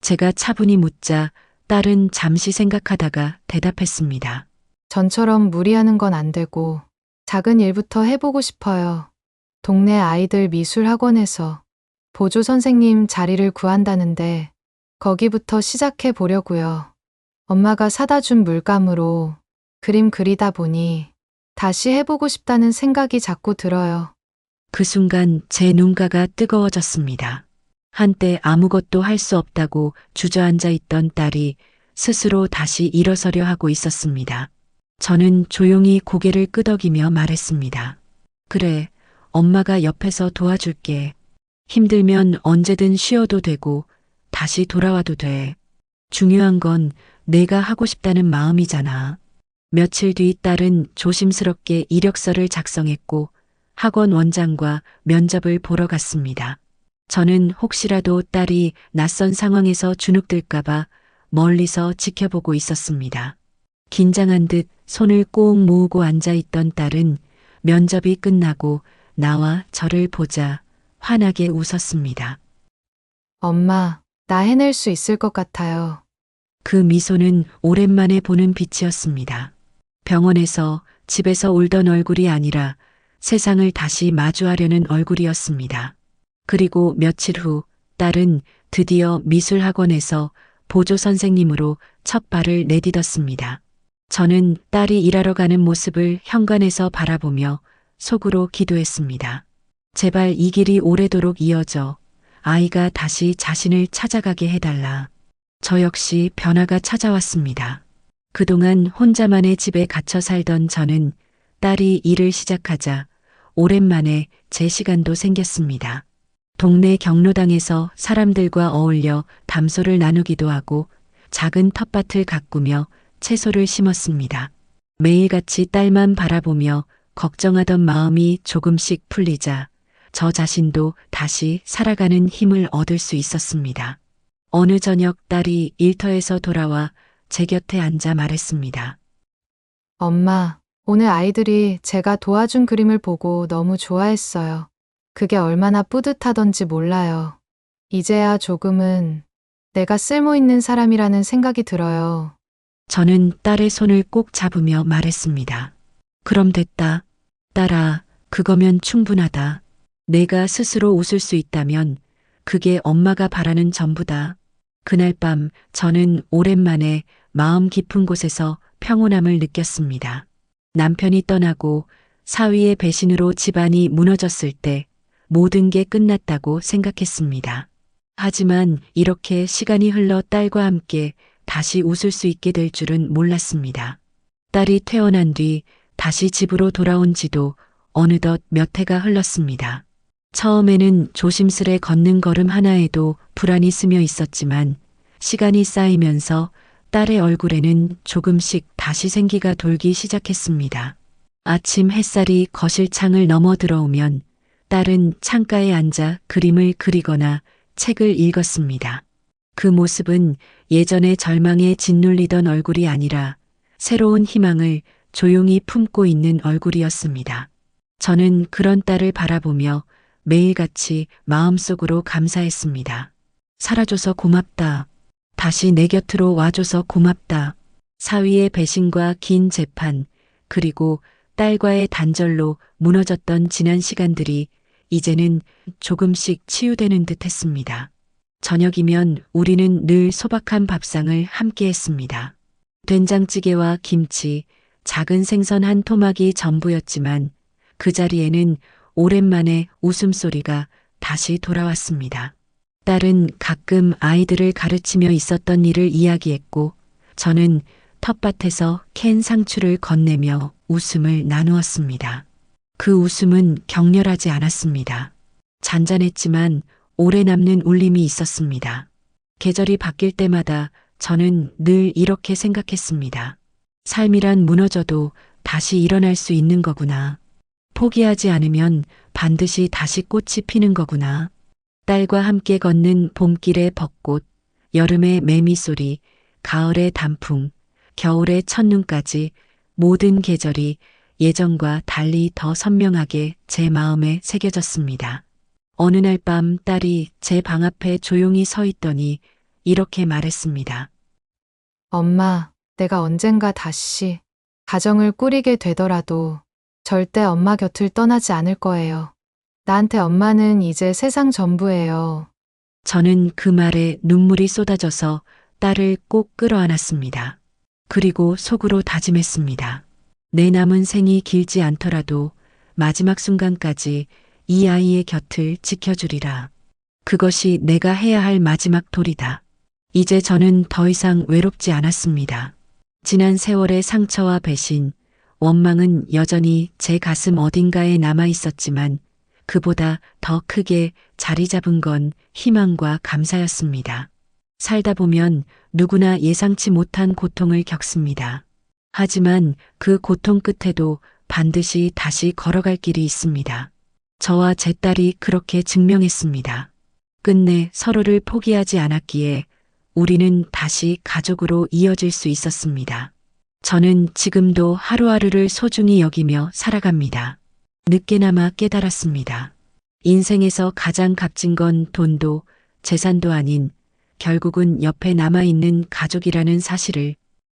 제가 차분히 묻자 딸은 잠시 생각하다가 대답했습니다. 전처럼 무리하는 건 안 되고 작은 일부터 해보고 싶어요. 동네 아이들 미술 학원에서 보조 선생님 자리를 구한다는데 거기부터 시작해 보려고요. 엄마가 사다 준 물감으로 그림 그리다 보니 다시 해보고 싶다는 생각이 자꾸 들어요. 그 순간 제 눈가가 뜨거워졌습니다. 한때 아무것도 할 수 없다고 주저앉아 있던 딸이 스스로 다시 일어서려 하고 있었습니다. 저는 조용히 고개를 끄덕이며 말했습니다. 그래, 엄마가 옆에서 도와줄게. 힘들면 언제든 쉬어도 되고 다시 돌아와도 돼. 중요한 건 내가 하고 싶다는 마음이잖아. 며칠 뒤 딸은 조심스럽게 이력서를 작성했고 학원 원장과 면접을 보러 갔습니다. 저는 혹시라도 딸이 낯선 상황에서 주눅들까봐 멀리서 지켜보고 있었습니다. 긴장한 듯 손을 꼭 모으고 앉아있던 딸은 면접이 끝나고 나와 저를 보자 환하게 웃었습니다. 엄마, 나 해낼 수 있을 것 같아요. 그 미소는 오랜만에 보는 빛이었습니다. 병원에서 집에서 울던 얼굴이 아니라 세상을 다시 마주하려는 얼굴이었습니다. 그리고 며칠 후 딸은 드디어 미술학원에서 보조 선생님으로 첫 발을 내딛었습니다. 저는 딸이 일하러 가는 모습을 현관에서 바라보며 속으로 기도했습니다. 제발 이 길이 오래도록 이어져 아이가 다시 자신을 찾아가게 해달라. 저 역시 변화가 찾아왔습니다. 그동안 혼자만의 집에 갇혀 살던 저는 딸이 일을 시작하자 오랜만에 제 시간도 생겼습니다. 동네 경로당에서 사람들과 어울려 담소를 나누기도 하고 작은 텃밭을 가꾸며 채소를 심었습니다. 매일같이 딸만 바라보며 걱정하던 마음이 조금씩 풀리자 저 자신도 다시 살아가는 힘을 얻을 수 있었습니다. 어느 저녁 딸이 일터에서 돌아와 제 곁에 앉아 말했습니다. 엄마, 오늘 아이들이 제가 도와준 그림을 보고 너무 좋아했어요. 그게 얼마나 뿌듯하던지 몰라요. 이제야 조금은 내가 쓸모 있는 사람이라는 생각이 들어요. 저는 딸의 손을 꼭 잡으며 말했습니다. 그럼 됐다. 딸아, 그거면 충분하다. 내가 스스로 웃을 수 있다면 그게 엄마가 바라는 전부다. 그날 밤 저는 오랜만에 마음 깊은 곳에서 평온함을 느꼈습니다. 남편이 떠나고 사위의 배신으로 집안이 무너졌을 때 모든 게 끝났다고 생각했습니다. 하지만 이렇게 시간이 흘러 딸과 함께 다시 웃을 수 있게 될 줄은 몰랐습니다. 딸이 퇴원한 뒤 다시 집으로 돌아온 지도 어느덧 몇 해가 흘렀습니다. 처음에는 조심스레 걷는 걸음 하나에도 불안이 스며 있었지만 시간이 쌓이면서 딸의 얼굴에는 조금씩 다시 생기가 돌기 시작했습니다. 아침 햇살이 거실 창을 넘어 들어오면 딸은 창가에 앉아 그림을 그리거나 책을 읽었습니다. 그 모습은 예전의 절망에 짓눌리던 얼굴이 아니라 새로운 희망을 조용히 품고 있는 얼굴이었습니다. 저는 그런 딸을 바라보며 매일같이 마음속으로 감사했습니다. 살아줘서 고맙다. 다시 내 곁으로 와줘서 고맙다. 사위의 배신과 긴 재판, 그리고 딸과의 단절로 무너졌던 지난 시간들이 이제는 조금씩 치유되는 듯 했습니다. 저녁이면 우리는 늘 소박한 밥상을 함께 했습니다. 된장찌개와 김치, 작은 생선 한 토막이 전부였지만 그 자리에는 오랜만에 웃음소리가 다시 돌아왔습니다. 딸은 가끔 아이들을 가르치며 있었던 일을 이야기했고 저는 텃밭에서 캔 상추를 건네며 웃음을 나누었습니다. 그 웃음은 격렬하지 않았습니다. 잔잔했지만 오래 남는 울림이 있었습니다. 계절이 바뀔 때마다 저는 늘 이렇게 생각했습니다. 삶이란 무너져도 다시 일어날 수 있는 거구나. 포기하지 않으면 반드시 다시 꽃이 피는 거구나. 딸과 함께 걷는 봄길의 벚꽃, 여름의 매미소리, 가을의 단풍, 겨울의 첫눈까지 모든 계절이 예전과 달리 더 선명하게 제 마음에 새겨졌습니다. 어느 날 밤 딸이 제 방 앞에 조용히 서 있더니 이렇게 말했습니다. 엄마, 내가 언젠가 다시 가정을 꾸리게 되더라도 절대 엄마 곁을 떠나지 않을 거예요. 나한테 엄마는 이제 세상 전부예요. 저는 그 말에 눈물이 쏟아져서 딸을 꼭 끌어안았습니다. 그리고 속으로 다짐했습니다. 내 남은 생이 길지 않더라도 마지막 순간까지 이 아이의 곁을 지켜주리라. 그것이 내가 해야 할 마지막 도리다. 이제 저는 더 이상 외롭지 않았습니다. 지난 세월의 상처와 배신, 원망은 여전히 제 가슴 어딘가에 남아 있었지만 그보다 더 크게 자리 잡은 건 희망과 감사였습니다. 살다 보면 누구나 예상치 못한 고통을 겪습니다. 하지만 그 고통 끝에도 반드시 다시 걸어갈 길이 있습니다. 저와 제 딸이 그렇게 증명했습니다. 끝내 서로를 포기하지 않았기에 우리는 다시 가족으로 이어질 수 있었습니다. 저는 지금도 하루하루를 소중히 여기며 살아갑니다. 늦게나마 깨달았습니다. 인생에서 가장 값진 건 돈도 재산도 아닌 결국은 옆에 남아있는 가족이라는 사실을